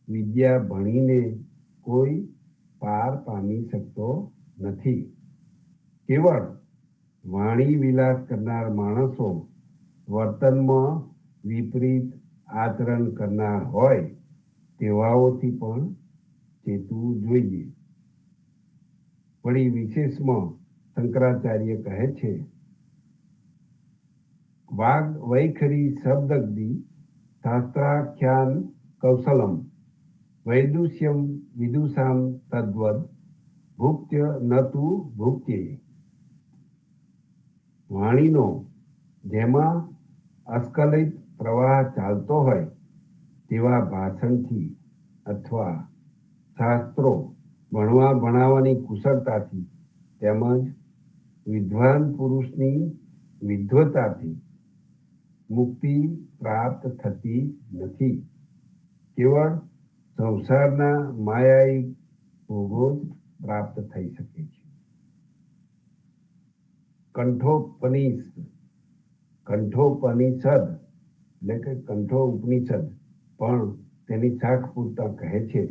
વિદ્યા ભણીને કોઈ પાર પામી શકતો નથી. કેવળ વાણી વિલાસ કરનાર માણસો વર્તનમાં વિપરીત આચરણ કરનાર હોય તેવાઓથી પણ ચેતવું જોઈએ. વળી વિશેષમાં શંકરાચાર્ય કહે છે, વાગ વૈખરી શબ્દગ્ધિ શાસ્ત્રાખ્યાન કૌશલમ વૈદુષ્યમ વિદુષામ તદ્વદ ભુક્ત્ય નતુ ભુક્ત્યે. વાણીનો જેમાં અસ્ખલિત પ્રવાહ ચાલતો હોય તેવા ભાષણથી અથવા શાસ્ત્રો ભણવા ભણાવવાની કુશળતાથી તેમજ વિદ્વાન પુરુષની વિદ્વતાથી મુક્તિ પ્રાપ્ત થતી નથી. કેવળ સંસારના માયાયી ભોગો જ પ્રાપ્ત થઈ શકે છે. કંઠોપનિષદ એટલે કે કંઠો ઉપનિષદ પણ તેની શાખ પૂરતા કહે છે,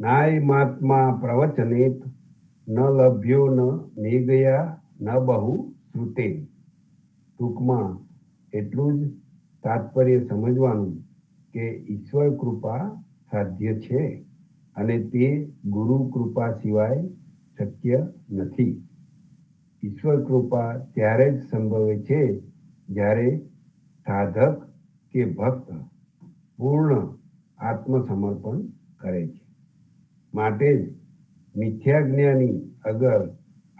નાય મહાત્મા પ્રવચનેત ન લભ્યો ન મેઘયા ન બહુ શ્રુતે. ટૂંકમાં એટલું જ તાત્પર્ય સમજવાનું કે ઈશ્વર કૃપા સાધ્ય છે અને તે ગુરુ કૃપા સિવાય શક્ય નથી. ઈશ્વર કૃપા ત્યારે જ સંભવે છે જ્યારે સાધક કે ભક્ત પૂર્ણ આત્મસમર્પણ કરે છે. માટે જ મિથ્યાજ્ઞાની અગર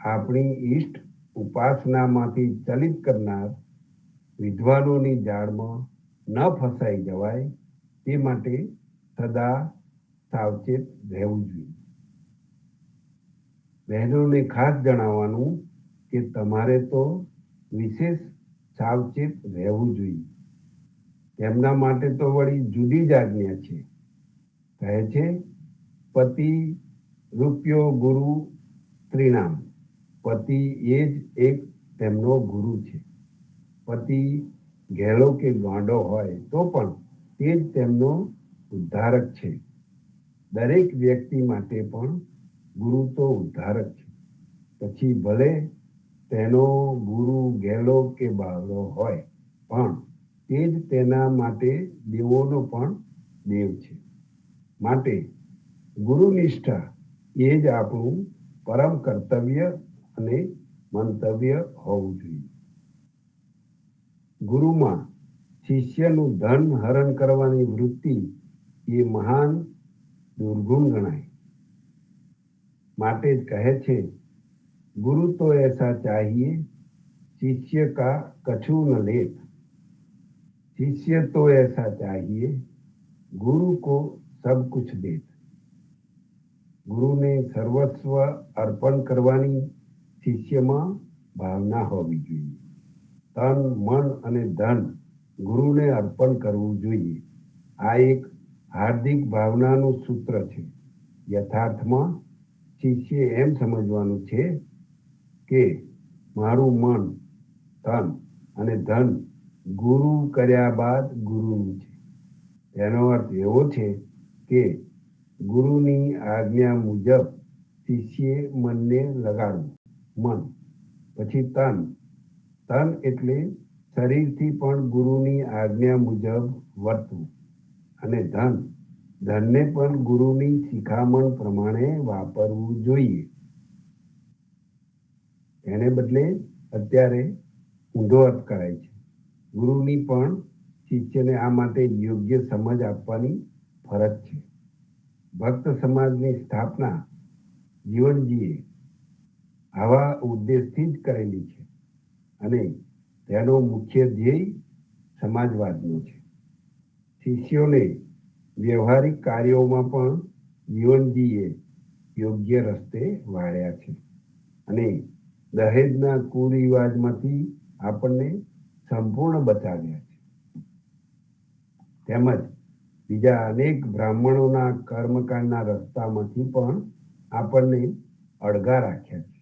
આપણી ઈષ્ટ ઉપાસનામાંથી ચલિત કરનાર વિદ્વાનોની જાળમાં ન ફસાઈ જવાય તે માટે સદા સાવચેત રહેવું જોઈએ. બહેનોને ખાસ જણાવવાનું કે તમારે તો વિશેષ સાવચેત રહેવું જોઈએ. તેમના માટે તો વળી જુદી જ આજ્ઞા છે. કહે છે, પતિ રૂપિયો ગુરુ ત્રિનામ. પતિ એ જ એક તેમનો ગુરુ છે. પતિ ઘેલો કે ગાંડો હોય તો પણ તે જ તેમનો ઉદ્ધારક છે. દરેક વ્યક્તિ માટે પણ ગુરુ તો ઉદ્ધારક છે. પછી ભલે તેનો ગુરુ ઘેલો કે બાવળો હોય પણ તે જ તેના માટે દેવોનો પણ દેવ છે. માટે ગુરુનિષ્ઠા એ જ આપણું પરમ કર્તવ્ય અને મંતવ્ય હોવું જોઈએ. ગુરુમાં શિષ્યનું ધન હરણ કરવાની વૃત્તિ એ મહાન દુર્ગુણ ગણાય. માટે જ કહે છે, ગુરુ તો ऐसा चाहिए शिष्य का कछु न लेत. शिष्य तो ऐसा चाहिए गुरु को सब कुछ दे। ગુરુને સર્વસ્વ અર્પણ કરવાની શિષ્યમાં ભાવના હોવી જોઈએ. તન મન અને ધન ગુરુને અર્પણ કરવું જોઈએ. આ એક હાર્દિક ભાવનાનું સૂત્ર છે. યથાર્થમાં શિષ્ય એમ સમજવાનું છે કે મારું મન તન અને ધન ગુરુ કર્યા બાદ ગુરુનું છે. તેનો અર્થ એવો છે કે ગુરુની આજ્ઞા મુજબ શિષ્યે મનને લગાડવું. મન પછી તન. તન એટલે શરીરથી પણ ગુરુની આજ્ઞા મુજબ વર્તવું. અને ધન. ધનને પણ ગુરુની શિખામણ પ્રમાણે વાપરવું જોઈએ. એને બદલે અત્યારે ઊંધો અર્થ કરાય છે. ગુરુની પણ શિષ્યને આ માટે યોગ્ય સમજ આપવાની ફરજ છે. ભક્ત સમાજની સ્થાપના જીવનજીએ આવા ઉદ્દેશથી જ કરેલી છે અને તેનો મુખ્ય ધ્યેય સમાજવાદનો છે. શિષ્યોને વ્યવહારિક કાર્યોમાં પણ જીવનજીએ યોગ્ય રસ્તે વાળ્યા છે અને દહેજના કુરિવાજમાંથી આપણને સંપૂર્ણ બચાવ્યા છે. તેમજ બીજા અનેક બ્રાહ્મણોના કર્મકાંડના રસ્તામાંથી પણ આપણને અળગા રાખ્યા છે.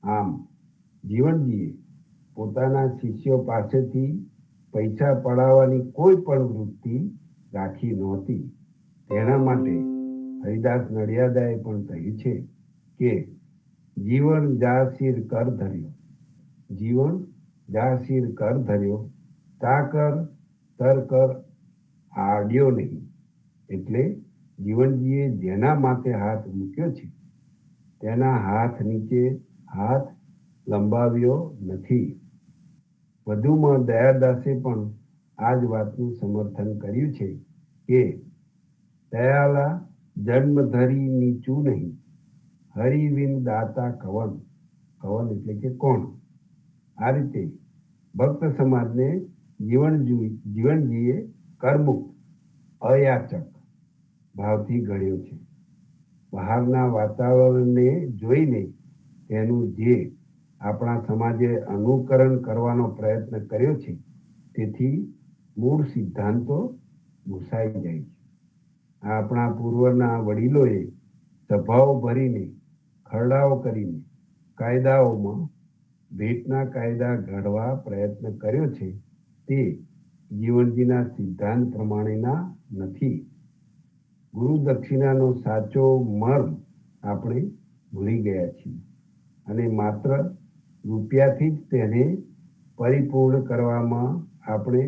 આમ જીવનજીએ પોતાના શિષ્યો પાસેથી પૈસા પડાવવાની કોઈ પણ વૃત્તિ રાખી નહોતી. તેના માટે હરિદાસ નડિયાદાએ પણ કહ્યું છે કે જીવન જાસીર કર ધર્યો. જીવન જાસીર કર ધર્યો, તા કર તર કર આડ્યો નહીં. એટલે જીવનજીએ જેના માથે હાથ મૂક્યો છે તેના હાથ નીચે હાથ લંબાવ્યો નથી. વધુમાં દયાદાસે પણ આ જ વાતનું સમર્થન કર્યું છે કે દયાલા જન્મ ધરી નીચું નહીં, હરિવિન દાતા કવન. કવન એટલે કે કોણ. આ રીતે ભક્ત સમાજને જીવનજીએ કર્મુક્ત અયાચક ભાવથી ઘડ્યો છે. બહારના વાતાવરણને જોઈને તેનું જે આપણા સમાજે અનુકરણ કરવાનો પ્રયત્ન કર્યો છે તેથી મૂળ સિદ્ધાંતો ભૂસાઈ જાય છે. આપણા પૂર્વના વડીલોએ સભાઓ ભરીને ખરડાઓ કરીને કાયદાઓમાં ભેટના કાયદા ઘડવા પ્રયત્ન કર્યો છે તે જીવનજીના સિદ્ધાંત પ્રમાણેના નથી. ગુરુ દક્ષિણાનો સાચો મર્મ આપણે ભૂલી ગયા છીએ અને માત્ર રૂપિયાથી જ તેને પરિપૂર્ણ કરવામાં આપણે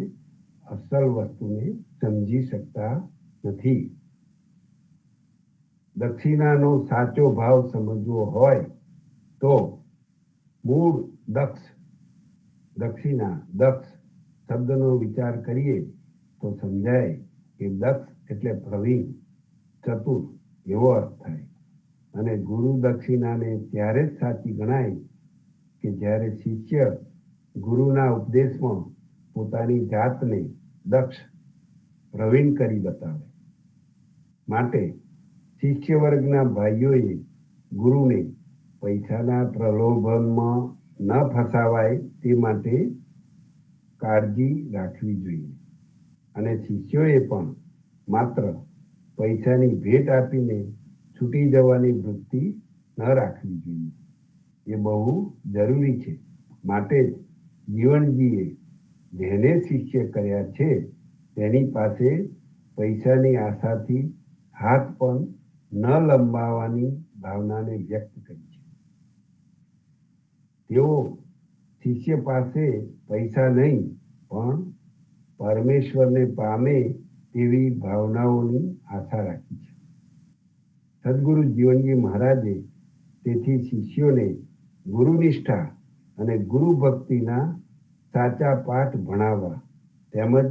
અસલ વસ્તુને સમજી શકતા નથી. દક્ષિણાનો સાચો ભાવ સમજવો હોય તો મૂળ દક્ષિણા દક્ષ શબ્દનો વિચાર કરીએ તો સમજાય કે દક્ષ એટલે પ્રવીણ, ચતુર એવો અર્થ થાય. અને ગુરુ દક્ષિણાને ત્યારે જ સાચી ગણાય કે જ્યારે શિષ્ય ગુરુના ઉપદેશમાં પોતાની જાતને દક્ષ પ્રવીણ કરી બતાવે. માટે શિષ્ય વર્ગના ભાઈઓએ ગુરુને પૈસાના પ્રલોભનમાં ન ફસાવાય તે માટે કાળજી રાખવી જોઈએ અને શિષ્યોએ પણ માત્ર પૈસાની ભેટ આપીને છૂટી જવાની વૃત્તિ ન રાખવી જોઈએ. એ બહુ જરૂરી છે. માટે જ જીવનજીએ જેને શિષ્ય કર્યા છે તેની પાસે પૈસાની આશાથી હાથ પણ ન લંબાવવાની ભાવનાને વ્યક્ત કરી છે. તેઓ શિષ્ય પાસે પૈસા નહીં પણ પરમેશ્વરને પામે તેવી ભાવનાઓની આશા રાખી છે. સદગુરુ જીવનજી મહારાજે તેથી શિષ્યોને ગુરુનિષ્ઠા અને ગુરુ ભક્તિના સાચા પાઠ ભણાવવા તેમજ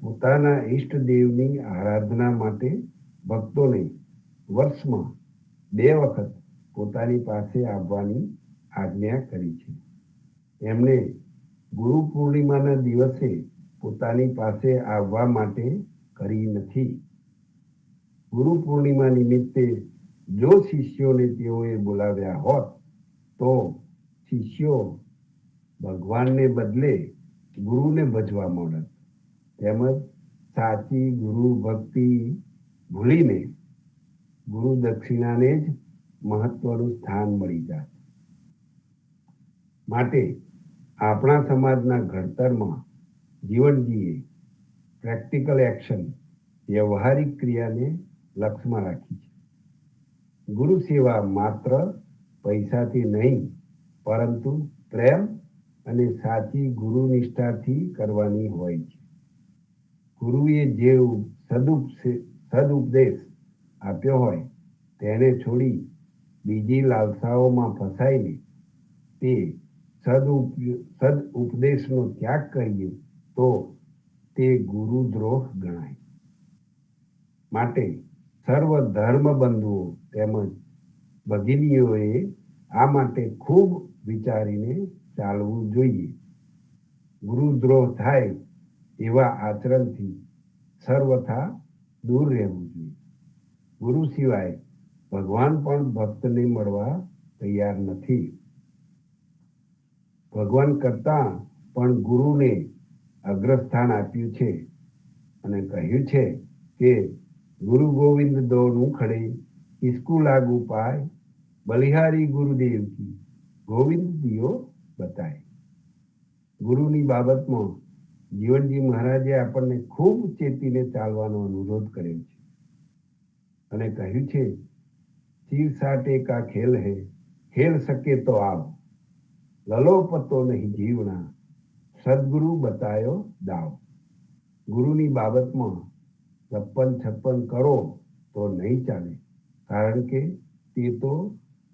પોતાના ઈષ્ટદેવની આરાધના માટે ભક્તોને વર્ષમાં 2 વખત પોતાની પાસે આવવાની આજ્ઞા કરી છે. એમણે ગુરુ પૂર્ણિમાના દિવસે પોતાની પાસે આવવા માટે કરી નથી. ગુરુ પૂર્ણિમા નિમિત્તે જો શિષ્યોને તેઓએ બોલાવ્યા હોત તો શિષ્યો ભગવાનને બદલે ગુરુને ભજવા માંડત. તેમજ સાચી ગુરુ ભક્તિ ભૂલીને ગુરુ દક્ષિણાને જ મહત્વનું સ્થાન મળી જાય. માટે આપણા સમાજના ઘડતરમાં જીવનજીએ પ્રેક્ટિકલ એક્શન વ્યવહારિક ક્રિયાને લક્ષ્યમાં રાખી છે. ગુરુ સેવા માત્ર પૈસાથી નહીં પરંતુ પ્રેમ અને સાચી ગુરુ નિષ્ઠાથી કરવાની હોય છે. ગુરુએ જે સદુપદેશ આપ્યો હોય તેને છોડી બીજી લાલસાઓમાં ફસાઈને તે સદ ઉપદેશનો ત્યાગ કરીએ તો તે ગુરુદ્રોહ ગણાય. માટે સર્વ ધર્મ બંધુઓ તેમજ ભગિનીઓએ આ માટે ખૂબ વિચારીને ચાલવું જોઈએ. ગુરુદ્રોહ થાય એવા આચરણથી સર્વથા દૂર રહેવું જોઈએ. ગુરુ સિવાય ભગવાન પણ ભક્તને મળવા તૈયાર નથી. ભગવાન કરતા પણ ગુરુને અગ્રસ્થાન આપ્યું છે અને કહ્યું છે કે ગુરુ ગોવિંદ દોનું ખડે કિસકુ લાગુ પાય, બલિહારી ગુરુદેવ કી ગોવિંદ દિયો બતાય. ગુરુની બાબતમાં જીવનજી મહારાજે આપણને ખૂબ ચેતીને ચાલવાનો અનુરોધ કર્યો છે અને કહ્યું છે, શિર સાટે કા ખેલ હૈ, ખેલ સકે તો આવ, લલો પતો નહીં જીવના, સદગુરુ બતાયો દાવ. ગુરુની બાબતમાં 56 કરો તો નહીં ચાલે, કારણ કે તે તો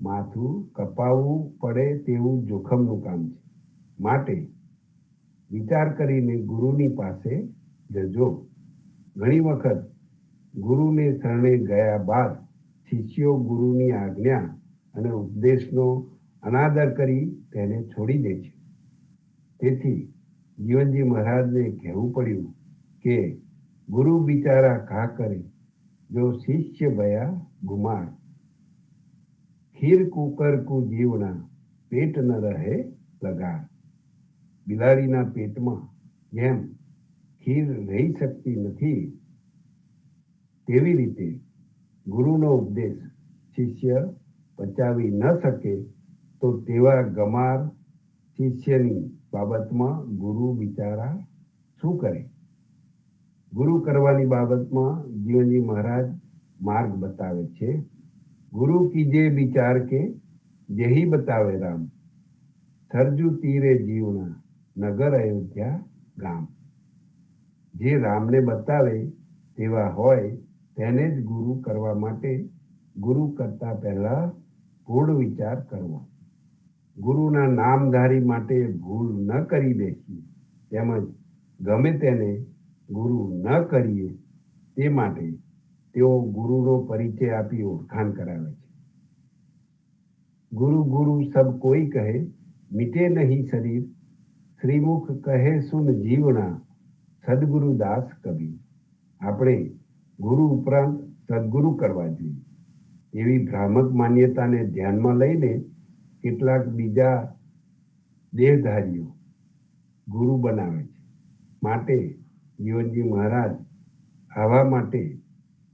માથું કપાવવું પડે તેવું જોખમનું કામ છે. માટે વિચાર કરીને ગુરુની પાસે જજો. ઘણી વખત ગુરુને શરણે ગયા બાદ શિષ્યો ગુરુની આજ્ઞા અને ઉપદેશનો અનાદર કરી તેને છોડી દે છે. તેથી જીવનજી મહારાજને કહેવું પડ્યું કે ગુરુ બિચારા કા કરે જો શિષ્ય ભયા ગુમાર, ખીર કુકર કુ જીવના પેટ ન રહે લગાર. બિલાડીના પેટમાં જેમ ખીર રહી શકતી નથી તેવી રીતે ગુરુનો ઉપદેશ શિષ્ય પચાવી ન શકે તો તેવા ગમાર શિષ્યની બાબતમાં ગુરુ બિચારા શું કરે. ગુરુ કરવાની બાબતમાં જીવનજી મહારાજ માર્ગ બતાવે છે. ગુરુ કીજે વિચાર કે જેહી બતાવે રામ, સરજુ તીરે જીવના નગર અયોધ્યા ગામ. જે રામને બતાવે તેવા હોય તેને જ ગુરુ કરવા માટે ગુરુ કરતા પહેલા પૂર્ણ વિચાર કરવો. ગુરુના નામધારી માટે ભૂલ ન કરી બેસીએ તેમજ ગમે તેને ગુરુ ન કરીએ તે માટે તેઓ ગુરુનો પરિચય આપી ઓળખાણ કરાવે છે. ગુરુ ગુરુ સબ કોઈ કહે, મિટે નહીં શરીર, શ્રીમુખ કહે સુન જીવના, સદગુરુ દાસ કબીર. આપણે ગુરુ ઉપરાંત સદગુરુ કરવા જોઈએ એવી ભ્રામક માન્યતાને ધ્યાનમાં લઈને કેટલાક બીજા દેહધારીઓ ગુરુ બનાવે છે. માટે જીવનજી મહારાજ આવા માટે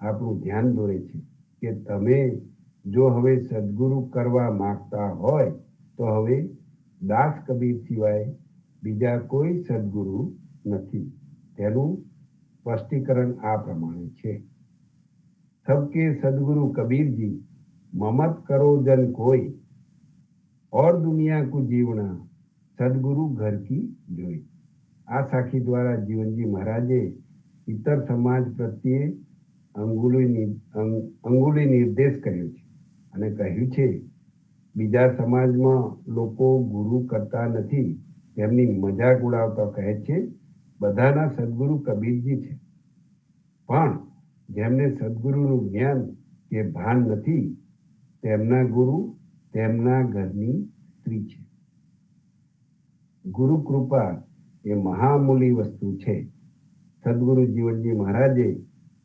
આપણું ધ્યાન દોરે છે કે તમે જો હવે સદગુરુ કરવા માંગતા હોય તો હવે દાસ કબીર સિવાય બીજા કોઈ સદગુરુ નથી. તેનું સ્પષ્ટીકરણ આ પ્રમાણે છે. सबके सदगुरु कबीर जी, ममत करो जन कोई, और दुनिया को जीवना सदगुरु घर की जोई. આ સાખી દ્વારા જીવનજી મહારાજે ઇતર સમાજ પ્રત્યે અંગુલી નિર્દેશ કર્યો છે અને કહ્યું છે, બીજા સમાજમાં લોકો ગુરુ કરતા નથી તેમની મજાક ઉડાવતા કહે છે બધાના સદગુરુ કબીરજી છે, પણ જેમને સદગુરુનું જ્ઞાન કે ભાન નથી તેમના ગુરુ તેમના ઘરની સ્ત્રી છે. ગુરુ કૃપા એ મહામૂલી વસ્તુ છે. સદગુરુ જીવનજી મહારાજે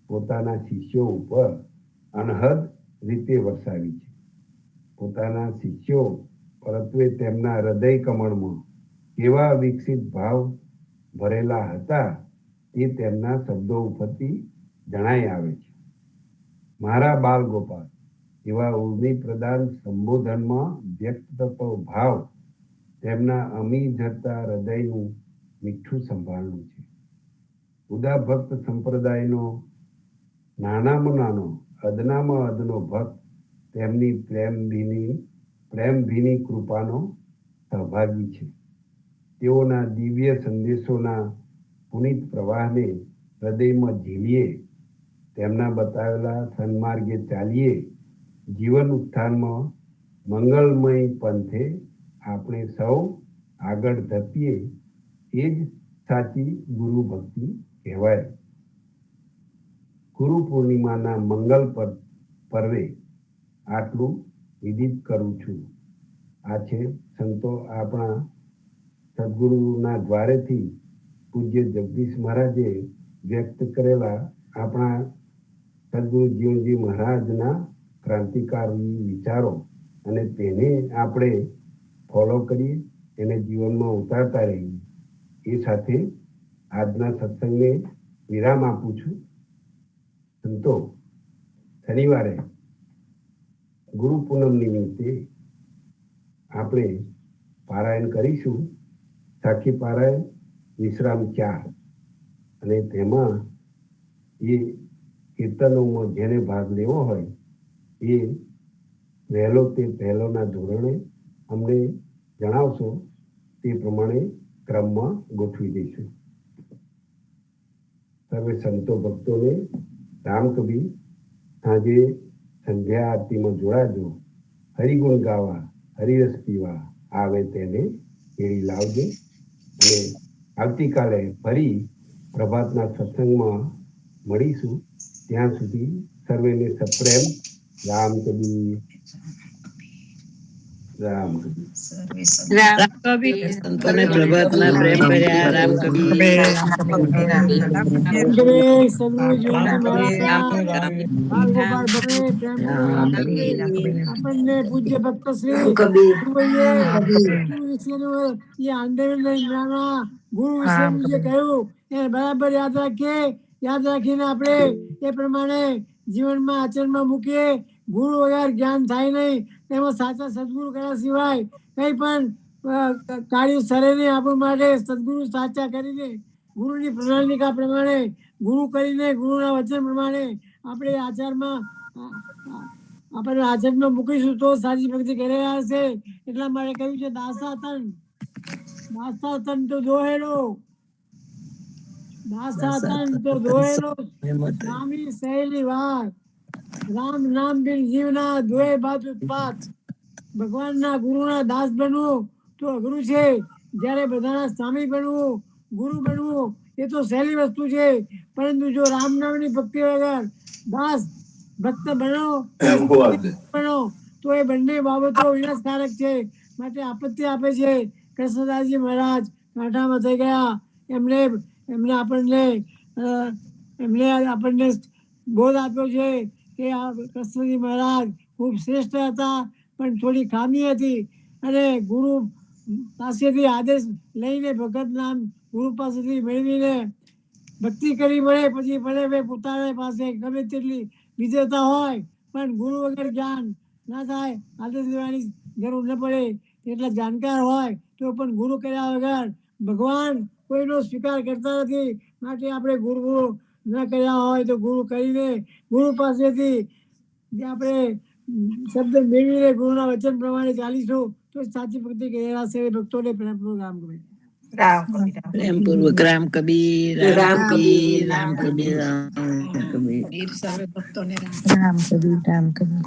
પોતાના શિષ્યો ઉપર અનહદ રીતે વરસાવી છે. પોતાના શિષ્યો પરત્વે તેમના હૃદય કમળમાં કેવા વિકસિત ભાવ ભરેલા હતા તે તેમના શબ્દો ઉપરથી જણાઈ આવે છે. મારા બાલ ગોપાલ એવા ઉર્મી પ્રદાન સંબોધનમાં વ્યક્ત થતો ભાવ તેમના અમી જતા હૃદયનું મીઠું સંભાળનું છે. ઉદા ભક્ત સંપ્રદાયનો નાનામાં નાનો અદનામાં અદનો ભક્ત તેમની પ્રેમભીની કૃપાનો સહભાગી છે. તેઓના દિવ્ય સંદેશોના પુનિત પ્રવાહને હૃદયમાં ઝીલીએ, તેમના બતાવેલા સન્માર્ગે ચાલીએ, જીવન ઉત્થાનમાં મંગલમય પંથે આપણે સૌ આગળ ધપીએ, એ જ સાચી ગુરુ ભક્તિ કહેવાય. ગુરુ પૂર્ણિમાના મંગલ પર્વે આટલું વિદિત કરું છું. આ છે સંતો આપણા સદગુરુના દ્વારેથી પૂજ્ય જગદીશ મહારાજે વ્યક્ત કરેલા આપણા સદગુરુ જીવનજી મહારાજના ક્રાંતિકારી વિચારો, અને તેને આપણે ફોલો કરીએ, એને જીવનમાં ઉતારતા રહીએ. એ સાથે આજના સત્સંગને વિરામ આપું છું. સંતો, શનિવારે ગુરુ પૂનમ નિમિત્તે આપણે પારાયણ કરીશું. સાખી પારાયણ વિશ્રામ 4, અને તેમાં એ કીર્તનોમાં જેને ભાગ લેવો હોય એ પહેલોના ધોરણે અમને જણાવશો, તે પ્રમાણે ક્રમમાં ગોઠવી દઈશું. સર્વે સંતો ભક્તોને રામ કબીર. સાંજે સંધ્યા આરતીમાં જોડાજો. હરિગુણ ગાવા, હરિરસ પીવા આવે તેને કેળી લાવજો. અને આવતીકાલે ફરી પ્રભાતના સત્સંગમાં મળીશું. ત્યાં સુધી સર્વેને સપ્રેમ રામ કબીર. રામ કબીર. રામ કબીર. સંતોને પ્રભાતના પ્રેમ કર્યા. રામ કબીર. આપણને પૂજ્ય ભક્ત શ્રી ગુરુ વિશેનું જે કહ્યું એ બરાબર યાદ રાખીએ. યાદ રાખીને આપણે એ પ્રમાણે જીવનમાં આચરણમાં મૂકીએ. ગુરુ વગર જ્ઞાન થાય નહીં. એમાં સાચા સદગુરુ કર્યા સિવાય કંઈ પણ કાર્ય સરે નહીં. આપણા માટે સદગુરુ સાચા કરીને, ગુરુની પ્રણાલિકા પ્રમાણે, ગુરુ કરીને, ગુરુના વચન પ્રમાણે આપણે આચારમાં આપણે આચરણમાં મૂકીશું તો સાચી ભક્તિ કરી રહ્યા હશે. એટલા માટે કહ્યું છે દાસાતન તો દોહેલો, દાસાતન તો દોહેલો સ્વામી સહેલી વાર. રામ નામ બિન જીવના દોહે બાત ઉત્પાત. ભગવાનના ગુરુના દાસ બનવું તો અઘરું છે, જ્યારે બધાના સ્વામી બનવું, ગુરુ બનવું એ તો સહેલી વસ્તુ છે. પરંતુ જો રામ નામની ભક્તિ વગર દાસ ભક્ત બનો તો એ બંને બાબતો વિનાશકારક છે. માટે આપત્તિ આપે છે. કૃષ્ણદાસજી મહારાજ કાંઠામાં થઈ ગયા. એમને આપણને બોધ આપ્યો છે કે આ કૃષ્ણજી મહારાજ ખૂબ શ્રેષ્ઠ હતા, પણ થોડી ખામી હતી. અને ગુરુ પાસેથી આદેશ લઈને, ભગત નામ ગુરુ પાસેથી મેળવીને ભક્તિ કરી મળે, પછી ભલે પોતાના પાસે ગમે તેટલી વિદ્વતા હોય, પણ ગુરુ વગર જ્ઞાન ના થાય. આદેશ લેવાની જરૂર ન પડે. એટલા જાણકાર હોય તો પણ ગુરુ કર્યા વગર ભગવાન કોઈનો સ્વીકાર કરતા નથી. માટે આપણે ગુરુ ન કર્યા હોય તો ગુરુ કરીને, ગુરુ પાસેથી આપણે શબ્દ મેળવીને ગુરુના વચન પ્રમાણે ચાલીશું તો સાચી ભક્તિ કર્યા છે. ભક્તોને પ્રેમપૂર્વક રામ કબીર. પ્રેમપૂર્વક રામ કબીર. રામ કબીર. રામ કબીર. રામ કબીર. સર્વે ભક્તોને રામ. રામ કબીર. રામ કબીર.